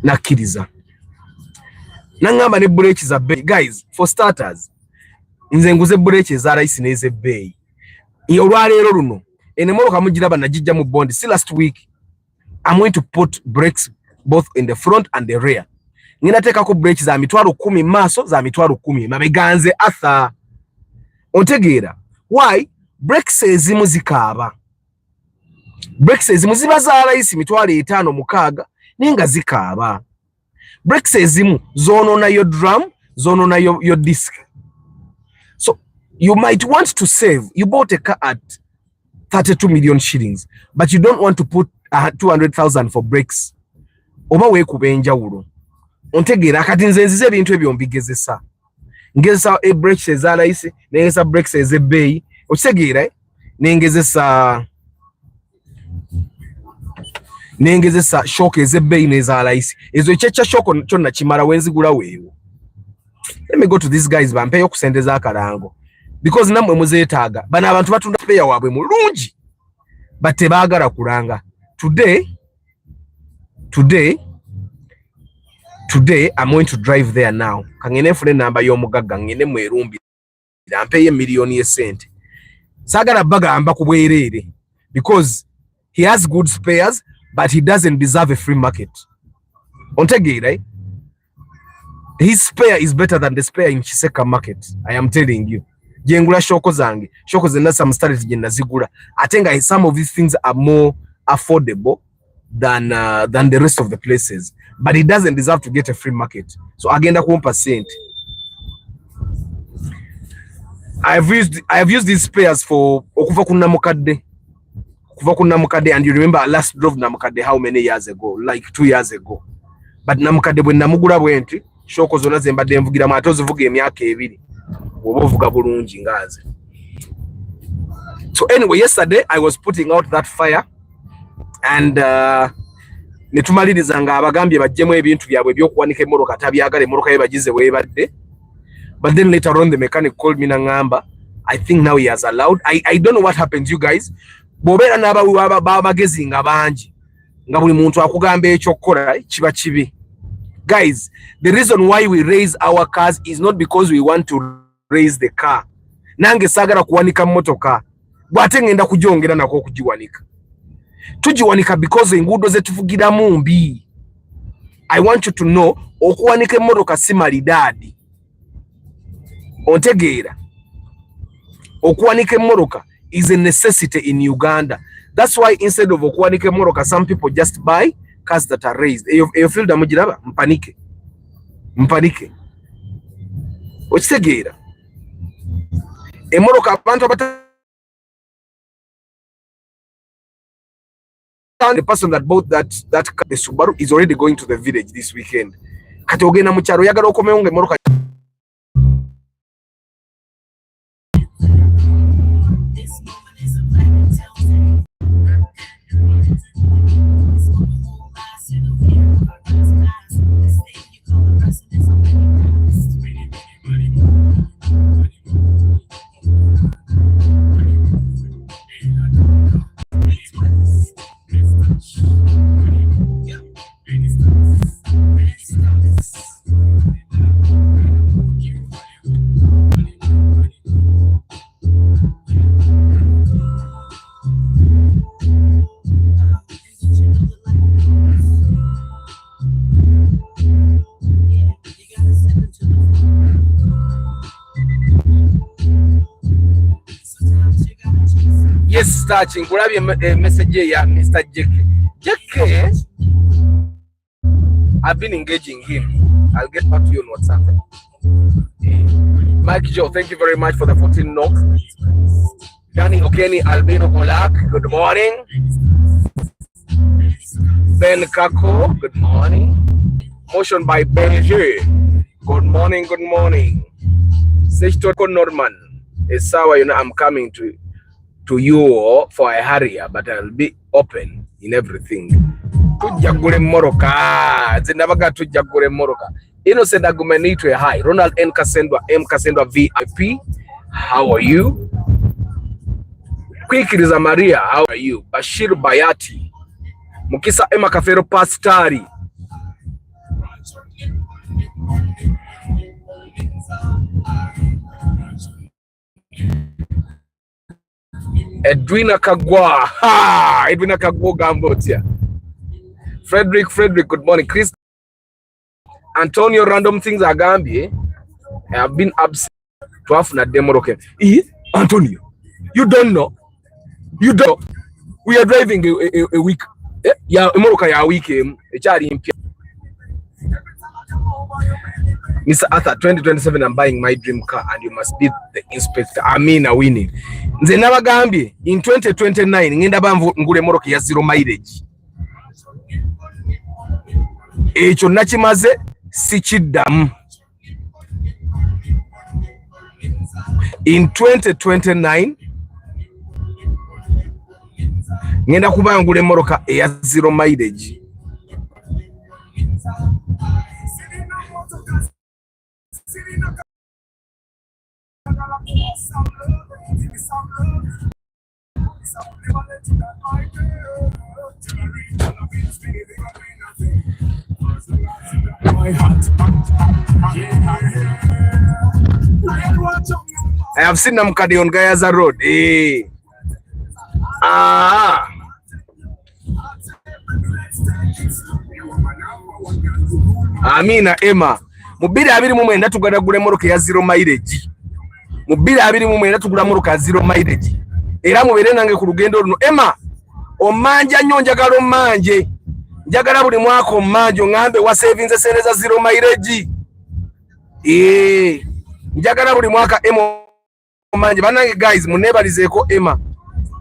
Nakiriza. Nangamba ne brakes za bay. Guys, for starters, nze nguze brakes za rice neze bay. Olwaleero luno ene moroka mujiraba najijja mu bond. See, last week I'm going to put brakes both in the front and the rear. Ninatekako brakes za mitwalo 10 maaso, za mitwalo 10 mabeganze Arthur. Ontegeera. Why? brakes ezimu zikaaba. Brakes ezimu ziba za layisi mitwalo 5-6 nenga zikaaba. Brakes ezimu zonoona yo drum, zonoona yo disc. So you might want to save. You bought a car at 32 million shillings, but you don't want to put 200,000 for brakes. Oba weekuba enjawulo. Ontegeera kati nze nzize ebintu ebyo mbigezesa. Ngezesa brakes eza layisi, nengezesa brakes ez'ebbeeyi. Okitegeera nengezesa shock ez'ebbeeyi n'eza layisi. Ezo ekyecha shock kyonna kimala wenzigula weewo. Let me go to these guys bampeyo ku sente z'akalango. Because namwe muzeetaaga. Bano abantu batunda peya waabwe mulungi. But tebaagala kulanga. Today I'm going to drive there now. Kangene fune namba y'omugagga ngene mwerumbi. Ampeye million ye sente. Sagala bagamba ku bwereere. Because he has good spares, but he doesn't deserve a free market. Ontegeera, right? His spare is better than the spare in Chiseka market. I am telling you. Jengula shoko zange. Shoko zenda some started jenda zigula. I think some of these things are more affordable than the rest of the places. But he doesn't deserve to get a free market. So agenda ku 1%. I have used these spares for okuva ku Namukadde. And you remember I last drove Namukadde how many years ago? Like 2 years ago. But Namukadde bwe namugula bwenti shoko zona zembadde mvugira mato zivuga emyaka 2. Oba ovuga bulungi ngaze. So anyway, yesterday I was putting out that fire and netumaliriza nga abagambye bajjemu ebintu byabwe byokuwanika emmoroka tabyagala emmoroka yebagize weebadde. But then later on the mechanic called me nangamba, I think now he has allowed. I don't know what happens, you guys. Bobera n'abagezi nga bangi nga buli muntu akugamba ekyokukola kiba kibi. Guys, the reason why we raise our cars is not because we want to raise the car. Nange sagala kuwanika mmotoka. Bwate ngenda kugyongera nako okugiwanika. Tugiwanika because enguudo ze tuvugiramu mbi. I want you to know okuwanika emmotoka si malidaadi. Ontegeera. Okuwanika emmotoka is a necessity in Uganda. That's why instead of okuwanika emmotoka, some people just buy cars that are raised. Eyo field amugiraba mpanike. Okitegeera. Emmotoka abantu the person that bought that car, the Subaru, is already going to the village this weekend. Kati ogenda mu kyalo yagala okomewo ng'emmotoka. Yes, starting. Grab your message here, Mr. Jeke. I've been engaging him. I'll get back to you on WhatsApp. Mike Joe, thank you very much for the 14 knock. Danny Okeni Albino Kolak, good morning. Ben Kako, good morning. Motion by Benji, good morning, good morning. Sechto Norman, it's sour, you know, I'm coming to you for a hurry, but I'll be open in everything. Tujagure Moroka, Zinabaga Tujagure Moroka. Innocent Agumenitwe, hi. Ronald M. Kasendwa VIP, how are you? Quick Riza Maria, how are you? Bashir Bayati, Mukisa Emma Kafero Pastari. Edwina Kagwa, ha! Edwina Kagwa Gambotia. Frederick, good morning. Chris Antonio, random things are Gambia. I have been absent to have na demoroke. Antonio, You don't know. You don't. We are driving a week. Yeah, Morocco ya week. Mr. Arthur, 2027, I'm buying my dream car and you must be the inspector. I mean, a winning. Nze nabagambye in 2029 ngenda banvu ngule Morocco ya zero mileage. Ekyo nakimaze sikiddamu. In 2029 ngenda kuba ngule Morocco ya zero mileage. I have seen Namkadi on Gayaza Road. Amina Emma. Mubiri abiri mu mwenda tugada gule Morocco ya zero mileage. Mubiri abiri mu mwenda tugula Morocco ya zero mileage. Era mubere nange ku lugendo luno. Emma, omanja nnyo njagala omanje. Njagala buli mwaka omanje ngambe wa savings sente za zero mileage. Njagala buli mwaka Emma omanje. Banange guys munebalizeeko Emma.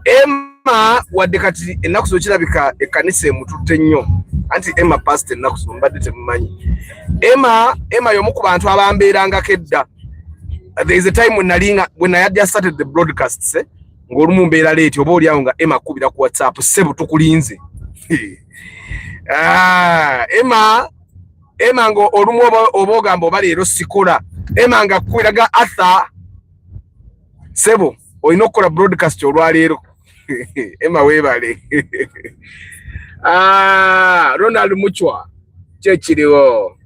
Emma wadde kati ennaku zo kirabika ekkanisa emututte nnyo. Anti Emma pastor ennaku zo mbadde temumanyi. Emma y'omu ku bantu abambeerangako edda. There is a time when I had just started the broadcasts, ng'olumu mbeera late oba oliawo nga Emma akubira ku WhatsApp sebo tukulinze. Emma ngo olumu oba ogamba oba leero sikola. Emma nga akubiraga Arthur sebo olina okukola broadcast olwaleero. Emma weebale. Ronald Muchwa kyekiriwo.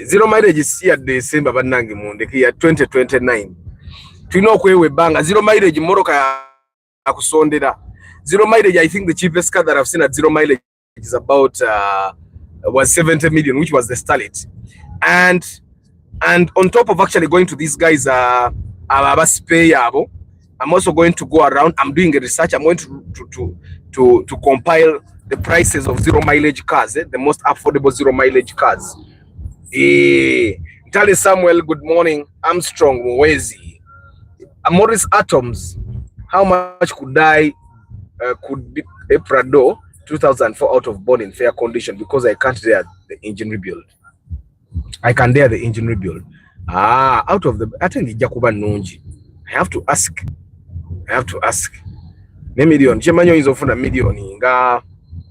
Zero mileage si ya December bannange mundeke ya 2029. Tulina okwewa ebbanga. Zero mileage Morocco akusondera. Zero mileage, I think the cheapest car that I've seen at zero mileage is about was 70 million, which was the Starlet. And on top of actually going to these guys I'm also going to go around. I'm doing a research. I'm going to compile the prices of zero mileage cars, the most affordable zero mileage cars. Tali Samuel, good morning. Armstrong Mwezi. Morris Atoms, how much could be a Prado 2004 out of born in fair condition because I can't dare the engine rebuild. I can dare the engine rebuild. Out of the, I think Jakuba Nunji. I have to ask. Ne million. Chemanyo is often a million. Inga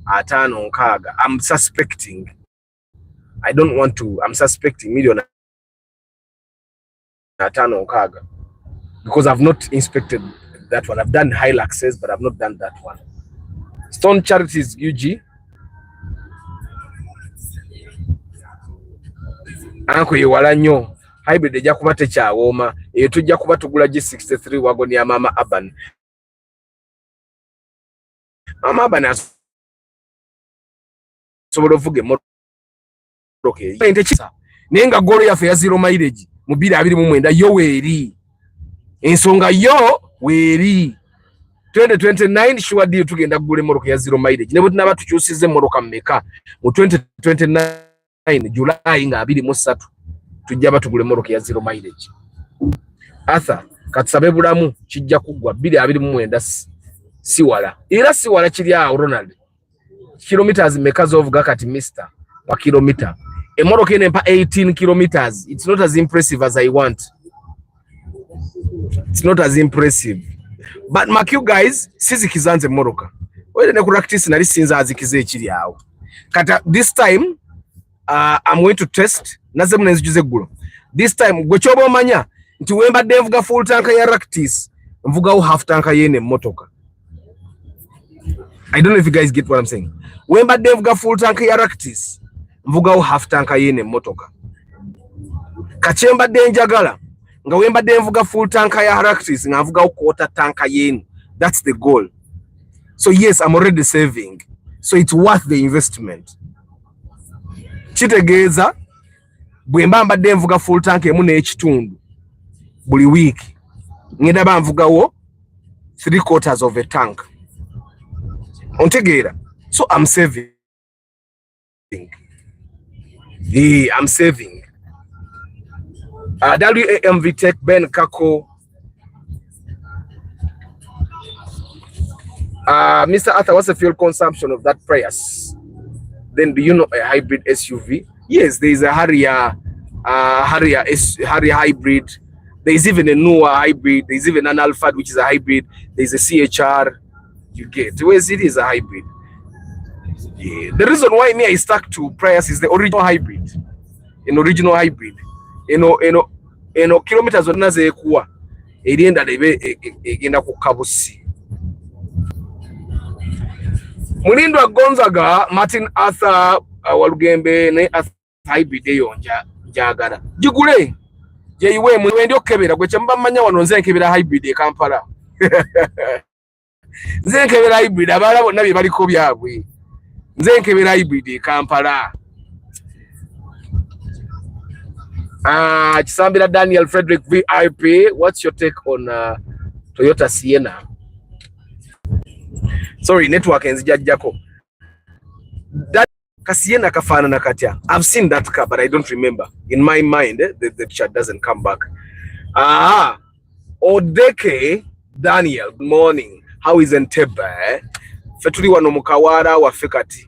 atano nkaga. I'm suspecting. I don't want to. I'm suspecting million atano nkaga because I've not inspected that one. I've done Hiluxes, but I've not done that one. Stone Charities UG. Anko yewala nnyo. Hybrid ejja kuba tekyawoma. Eyo tujja kuba tugula G63 wagon ya Mama Urban. Mama Urban asobola ovuga emmotoka eyo. Naye nga golo yaffe ya zero mileage mu 2029 yo weeri. Ensonga yo weeri. 2029 sure deal tugenda kugula emmotoka ya zero mileage. Ne bwe tunaba tukyusize emmotoka mmeka mu 2029 July nga 23 tujja batugula emmotoka ya zero mileage. Arthur katusabe bulamu kijja kuggwa 2029 siwala. Era siwala kiri awo Ronald. Kilometers mmeka z'ovuga kati Mr. wa kilometer. Emmotoka eno empa 18 kilometers. It's not as impressive as I want. It's not as impressive. But mark you guys, sizikizanze emmotoka. Wele ne practice nali sinza azikize ekiri awo. Kata this time I'm going to test nazemu nenzijuze ggulo. This time gwe kyoba omanya nti wembadde nvuga full tank ya Ractis nvugawo half tank yene emmotoka. I don't know if you guys get what I'm saying. Wembadde nvuga full tank ya Ractis nvugawo half tank yene emmotoka. Kachembadde njagala nga wembadde nvuga full tank ya Ractis nga nvugawo quarter tank yene. That's the goal. So yes, I'm already saving. So it's worth the investment. Kitegeeza bwe mbamba denvuga full tank emu n'ekitundu buli week ngenda banvugawo 3/4 of a tank. Ontegeera. So I'm saving. Yeah, I'm saving. WAMV Tech Ben Kako. Mr. Arthur, what's the fuel consumption of that Prius? Then do you know a hybrid SUV? Yes, there is a Harrier hybrid. There is even a newer hybrid. There is even an Alphard, which is a hybrid. There is a CHR. You get. Whereas it is a hybrid. Yeah. The reason why me I stuck to Prius is the original hybrid. An original hybrid. Kilometers on Nazekuwa. Erienda debe egenda ku kabusi. Mulindwa Gonzaga, Martin Arthur, Walugembe, ne Arthur hybrid eyo njagala. Jigule. Je iwe mwendi okebera gwe kyamba manya wano nze nkebera hybrid e Kampala. Nze nkebera hybrid abala bonna bye baliko byabwe. Nze nkebera hybrid e Kampala. Chisambira Daniel Frederick VIP, what's your take on Toyota Sienna? Sorry, network enzijajjako. That Sienna kafanana katya. I've seen that car, but I don't remember. In my mind, the picture doesn't come back. Odeke Daniel, good morning. How is Entebbe? Fetuli wano mukawara wa fekati.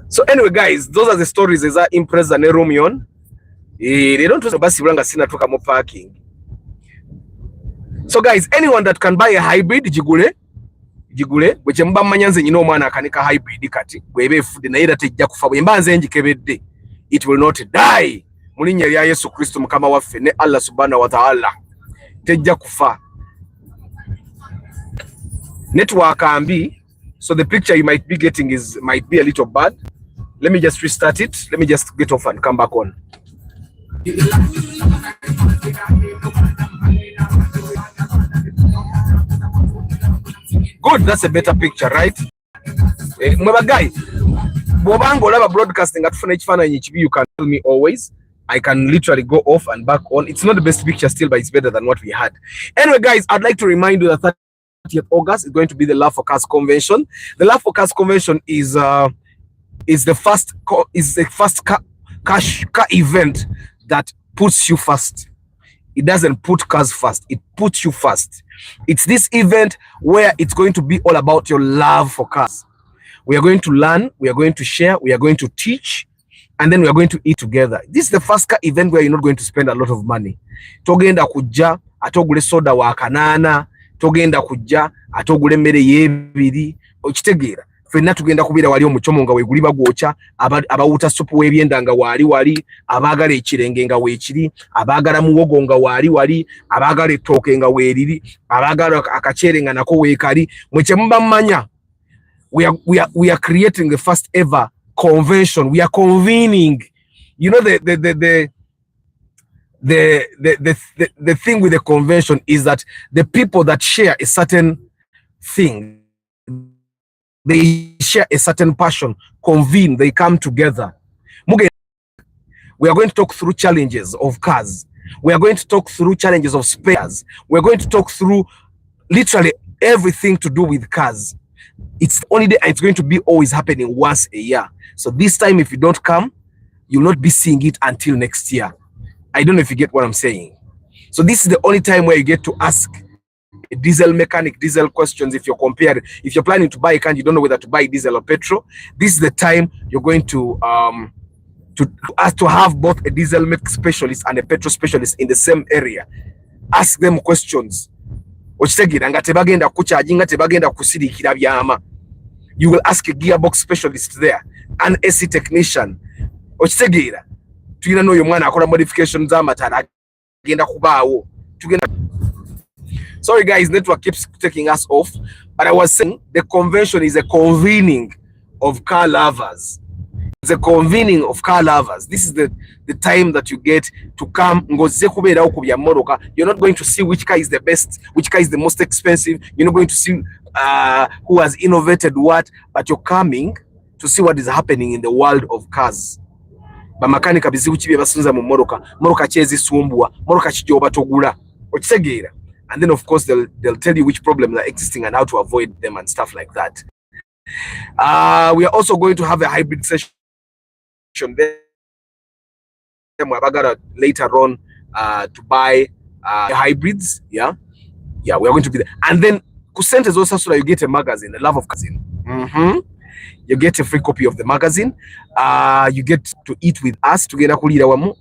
So anyway, guys, those are the stories. Is that Impreza ne Rumion? They don't trust basi bulanga sina toka mo parking. So guys, anyone that can buy a hybrid jigule weche mba manyanze nyino mwana akanika hybrid kati webe food na ira tejja kufa mbanze njikebedde, it will not die mulinya ya Yesu Kristo mukama waffe ne Allah subhanahu wa ta'ala tejja kufa. Network ambi, so the picture you might be getting might be a little bad. Let me just restart it. Let me just get off and come back on. Good, that's a better picture, right? Mweba guy, bobango laba broadcasting at funa ekifaananyi ekibi, you can tell me always. I can literally go off and back on. It's not the best picture still, but it's better than what we had. Anyway, guys, I'd like to remind you that 30th August is going to be the Love for Cars Convention. The Love for Cars Convention is the first car event that puts you first. It doesn't put cars first, it puts you first. It's this event where it's going to be all about your love for cars. We are going to learn, we are going to share, we are going to teach, and then we are going to eat together. This is the first car event where you're not going to spend a lot of money. Togenda kujja atogule soda wa kanana, togenda kujja atogule mmere yebiri, okitegeera. Fenna tugenda kubira wali omuchomo nga weguli bagwocha, abawuta supu webyenda nga wali, abagala ekirenge nga weekiri, abagala muwogo nga wali, abagala ettooke nga weeriri, abagala akacere nga nako weekali. Mweche mba mmanya, we are creating the first ever convention. We are convening. You know, the thing with the convention is that the people that share a certain thing, they share a certain passion, convene, they come together. We are going to talk through challenges of cars. We are going to talk through challenges of spares. We are going to talk through literally everything to do with cars. It's only day, and it's going to be always happening once a year. So this time, if you don't come, you'll not be seeing it until next year. I don't know if you get what I'm saying. So this is the only time where you get to ask a diesel mechanic diesel questions. If you're planning to buy a car, you don't know whether to buy diesel or petrol, this is the time you're going to have both a diesel mech specialist and a petrol specialist in the same area. Ask them questions. You will ask a gearbox specialist there, an AC technician. Know your man modifications. Sorry guys, network keeps taking us off, but I was saying the convention is a convening of car lovers. It's a convening of car lovers. This is the time that you get to come. You're not going to see which car is the best, which car is the most expensive. You're not going to see who has innovated what, but you're coming to see what is happening in the world of cars. Bamakanika bizibu kibye basunza mu moroka kyezisumbwa, moroka kijoba togula. Okitegeera. And then of course they'll tell you which problems are existing and how to avoid them and stuff like that. We are also going to have a hybrid session there later on to buy hybrids. Yeah, we are going to be there. And then kusente is also so that you get a magazine, the Love of Cousin. You get a free copy of the magazine. You get to eat with us. Tugenda kulira wamu,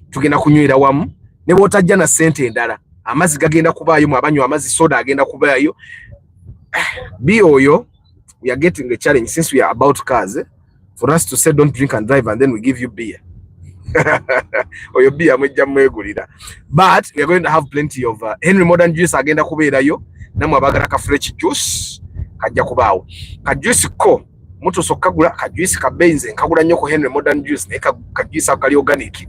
tugenda kunywera wamu. Ne botajja na sente endala. Amazi gagenda kubaayo, mwabanywa amazi, soda agenda kubaayo. Bioyo, we are getting a challenge since we are about cars. For us to say don't drink and drive, and then we give you beer. Or your beer, but we are going to have plenty of Henry Modern juice agenda kubeerayo. Namwe abagala ka fresh juice kajja kubaawo. Ka juice ko moto sokagula ka juice ka benze nkagula nnyo ko Henry Modern juice ne ka juice akali organic.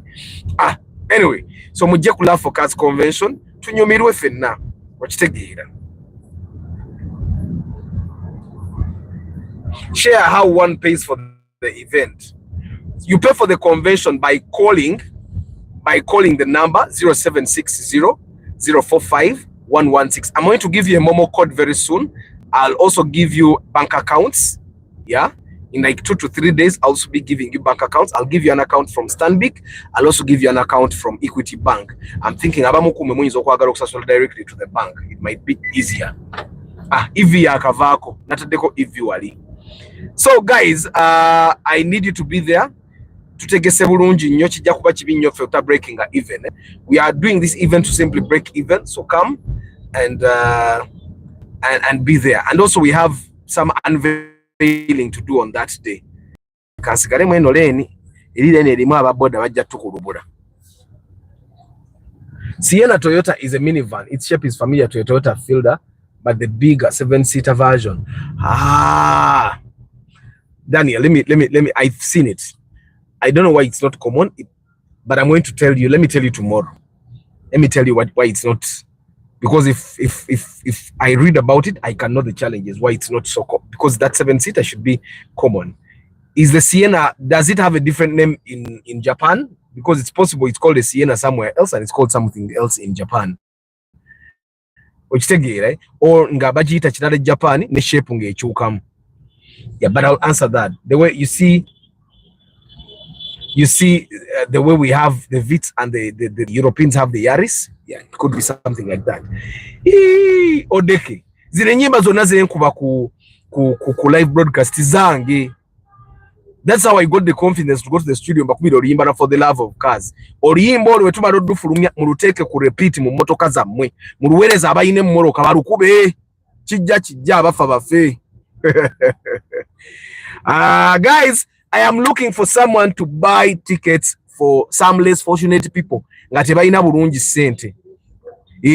Anyway, so mujje ku Love for Cars convention tunyumirwe fenna okitegeera. Share how one pays for the event. You pay for the convention by calling the number 0760 045 116. I'm going to give you a Momo code very soon. I'll also give you bank accounts. Yeah, in like 2 to 3 days, I'll also be giving you bank accounts. I'll give you an account from Stanbic. I'll also give you an account from Equity Bank. I'm thinking directly to the bank. It might be easier. Ivi akavako natadeko ivi wali. So guys, I need you to be there. Tutegese bulungi nnyo kijja kuba kibi nnyo filter breaking even. We are doing this event to simply break even. So come and be there. And also we have some unveiling to do on that day. Kansigale mweno leni elile elimu ababoda bajja tukulubula. Sienna Toyota is a minivan. Its shape is familiar to a Toyota Fielder, but the bigger 7-seater version. Daniel, let me. I've seen it. I don't know why it's not common, but I'm going to tell you. Let me tell you tomorrow. Let me tell you why it's not. Because if I read about it, I can know the challenges why it's not so common. Because that 7-seater should be common. Is the Sienna? Does it have a different name in Japan? Because it's possible it's called a Sienna somewhere else and it's called something else in Japan. Right? Or ngabajita chitale Japan ne shape ngechukamu. Yeah, but I'll answer that. The way you see the way we have the Vitz and the Europeans have the Yaris. Yeah, it could be something like that. Odeke. Zile nyimba zona zenkuba ku live broadcast zange. That's how I got the confidence to go to the studio mbakubira olimba for the love of cars. Olimba olwe tuma do fulumya muluteke ku repeat mu motoka zammwe. Muluwereza abayine mu moroka barukube. Kijja abafa bafe. Guys, I am looking for someone to buy tickets for some less fortunate people. Ngate bayina bulungi sente.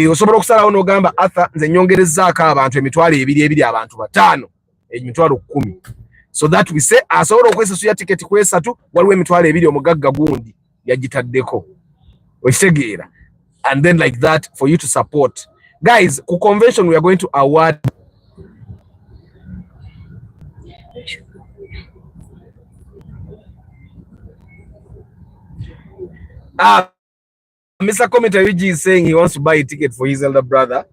Osobola okusalawo n'ogamba Arthur nze nyongerezaako abantu emitwalo ebiri abantu batano. Emitwalo 10. So that we say asobola okwesasuya ticket kwesatu waliwo emitwalo ebiri omugagga gundi yagitaddeko. Okitegeera. And then like that for you to support. Guys, ku convention we are going to award Mr. Komitawiji is saying he wants to buy a ticket for his elder brother.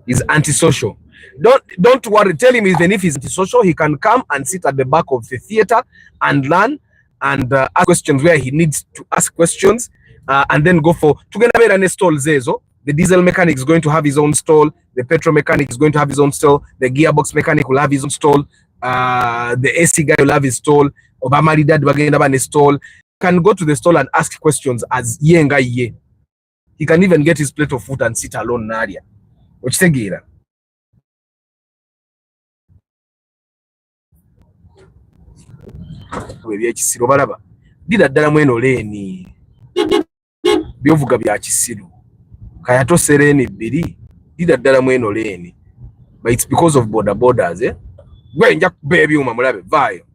He's antisocial. Don't worry. Tell him even if he's antisocial, he can come and sit at the back of the theater and learn and ask questions where he needs to ask questions, and then go for tugenda stall zezo. The diesel mechanic is going to have his own stall. The petrol mechanic is going to have his own stall. The gearbox mechanic will have his own stall. The AC guy will have his stall. Obama dad bagenda ba stall. Can go to the stall and ask questions as yenga ye. He can even get his plate of food and sit alone in area. Okitegeera. Bya Kisiro balaba. Dida ddala mweno leeni. Byovuga bya Kisiro. Kayato sereni bbiri. Dida ddala mweno leeni. But it's because of borders, eh? Gwe nja kubeebi uma mulabe vayo.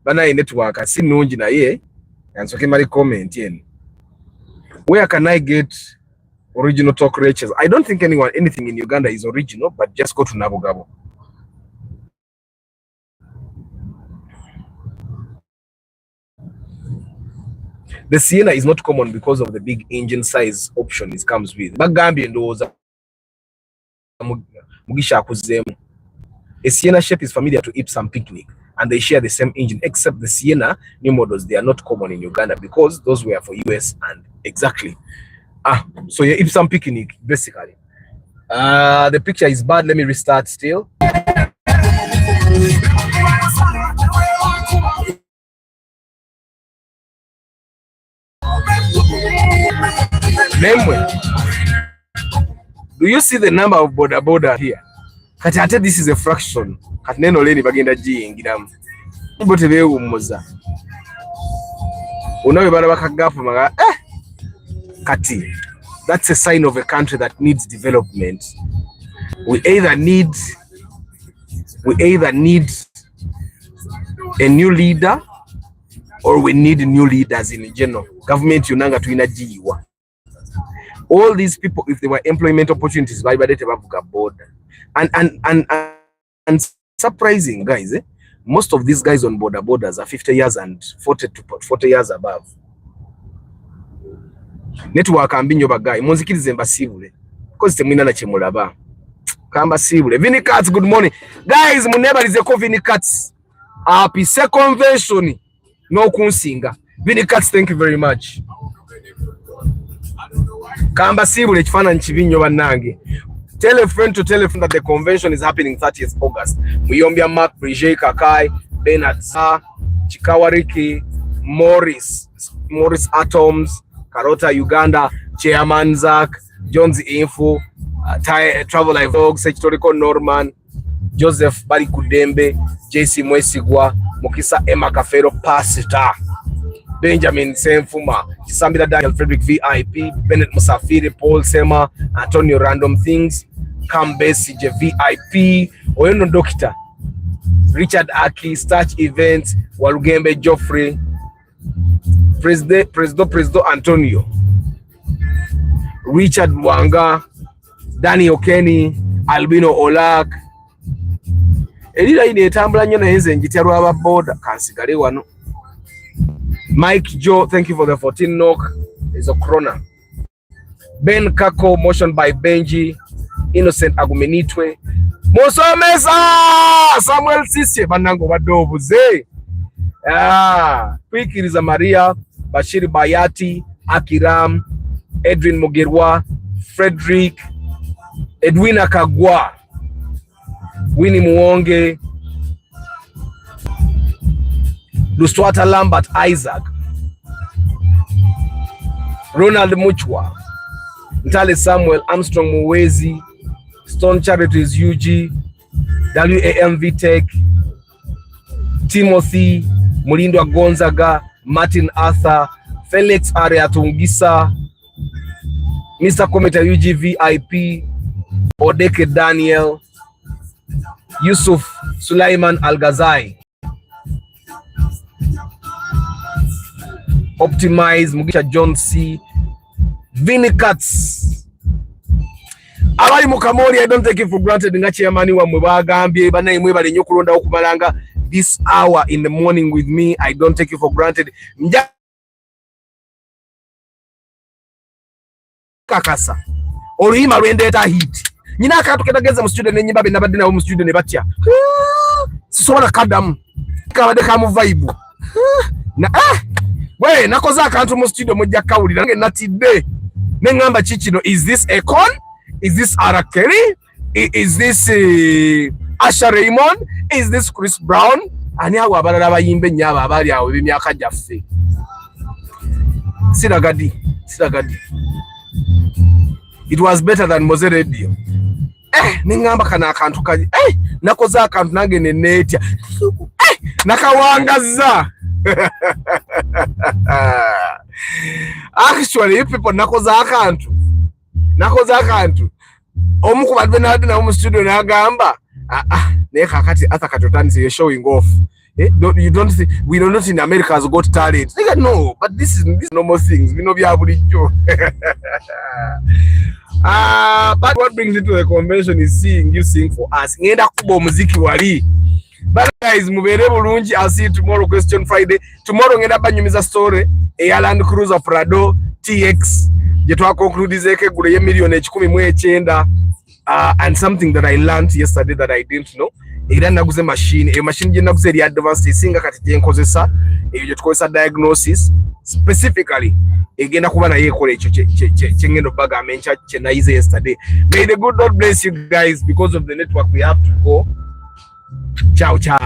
Bana network si nungi naye yansoke mali comment yen. Where can I get Original talk riches. I don't think anything in Uganda is original, but just go to Nabogabo. The Sienna is not common because of the big engine size option it comes with. Bagambi ndoza Mugisha Kuzemu. A Sienna shape is familiar to Ipsum Picnic, and they share the same engine, except the Sienna new models, they are not common in Uganda because those were for US and exactly. So yeah, Ipsum Picnic, basically. The picture is bad. Let me restart still. Do you see the number of border here? Kati this is a fraction. Kati neno leni bagenda jingiramu. Bote bewumuza. Unawe bana bakagapu maga kati. That's a sign of a country that needs development. We either need a new leader or we need new leaders in general. Government yunanga tuina jiwa. All these people, if there were employment opportunities, by border. And surprising, guys, most of these guys on borders are 50 years and 40 years above. Network ambinyo bagay munzikirize mbasibule because temwina na chemulaba kamba sibule. Vini Cats, good morning guys. Munebalize ko Vini Cats happy convention no kunsinga. Vini Cats, thank you very much. Kamba sibule chifana nchivinyo banange. Tell a friend to tell a friend that the convention is happening 30th August. Muyombia Mark, Brigitte Kakai, Bernard Sa, Chikawariki, Morris Atoms, Karota Uganda, Chairman Zach, Jones Info, Travel Live Vlog, Historical Norman, Joseph Barikudembe, JC Mwesigwa, Mukisa Emma Kafero, Pastor Benjamin Semfuma, Sambida Daniel Frederick VIP, Bennett Musafiri, Paul Sema, Antonio Random Things, Kambesi VIP, Oyeno Dokita, Richard Aki, Starch Events, Walugembe Geoffrey, President Antonio, Richard Mwanga, Danny Okeni, Albino Olak. Elira ine tambula nnyo naye nze njitya aba border kansigale wano. Mike Joe, thank you for the 14 knock. Is a corona. Ben Kako, motion by Benji. Innocent Agumenitwe. Mosomesa! Samuel Sisye banango badobuze. Kwikiriza Maria, Bashir Bayati, Akiram, Edwin Mugerwa, Frederick, Edwina Kagwa, Winnie Muonge, Lustwata Lambert Isaac, Ronald Muchwa, Ntale Samuel, Armstrong Muwezi, Stone Charities UG, WAMV Tech, Timothy, Mulindwa Gonzaga, Martin Arthur, Felix Areatungisa, Mr. Kometa UG VIP, Odeke Daniel, Yusuf Sulaiman Al-Ghazai, Optimize, Mugisha John C, Vini Cats. Abali mukamori, I don't take it for granted. Nga chairman wa mwebagambye bana imwe bali nyo kulonda okumalanga this hour in the morning with me. I don't take it for granted. Mja kakasa oluyima lwendeta hit nyina akatuketageza mu student nenyi babe nabadde nawo mu student ne batya sisobola kadamu kabade ka mu vibe na we nakoza akantu mu studio mujja kawulira nge natidde ne ngamba kikino. Is this Akon? Is this Arakeri? Is this Asha Raymond? Is this Chris Brown? Ani awo abalala bayimbe nyaba abali awo bimyaka jaffe siragadi. It was better than Moze Radio. Ningamba kana akantu kaji. Nakoza akantu nange nenetya. Nakawangaza. Actually, you people nakoza akantu. Omu kubadde nadi na mu studio nagamba. Neka kati ata katotani you're showing off. You don't think we don't know in America has got talent? Nigga, no, but this is normal things. We know we have job. But what brings it to the convention is seeing you sing for us. Ngenda kubo muziki wali. But guys, mubere bulungi. I'll see you tomorrow. Question Friday. Tomorrow ngenda banyumiza story. Land Cruiser Prado TX. Jetwa conclude zeke gule ye million 19. And something that I learned yesterday that I didn't know. Era naguze machine. E machine je naguze eri advanced singa kati je nkozesa. Eyo tukozesa diagnosis specifically. Egenda kuba na yekola ekyo kyengendo baga mencha chenaize yesterday. May the good Lord bless you guys. Because of the network we have to go. Ciao ciao.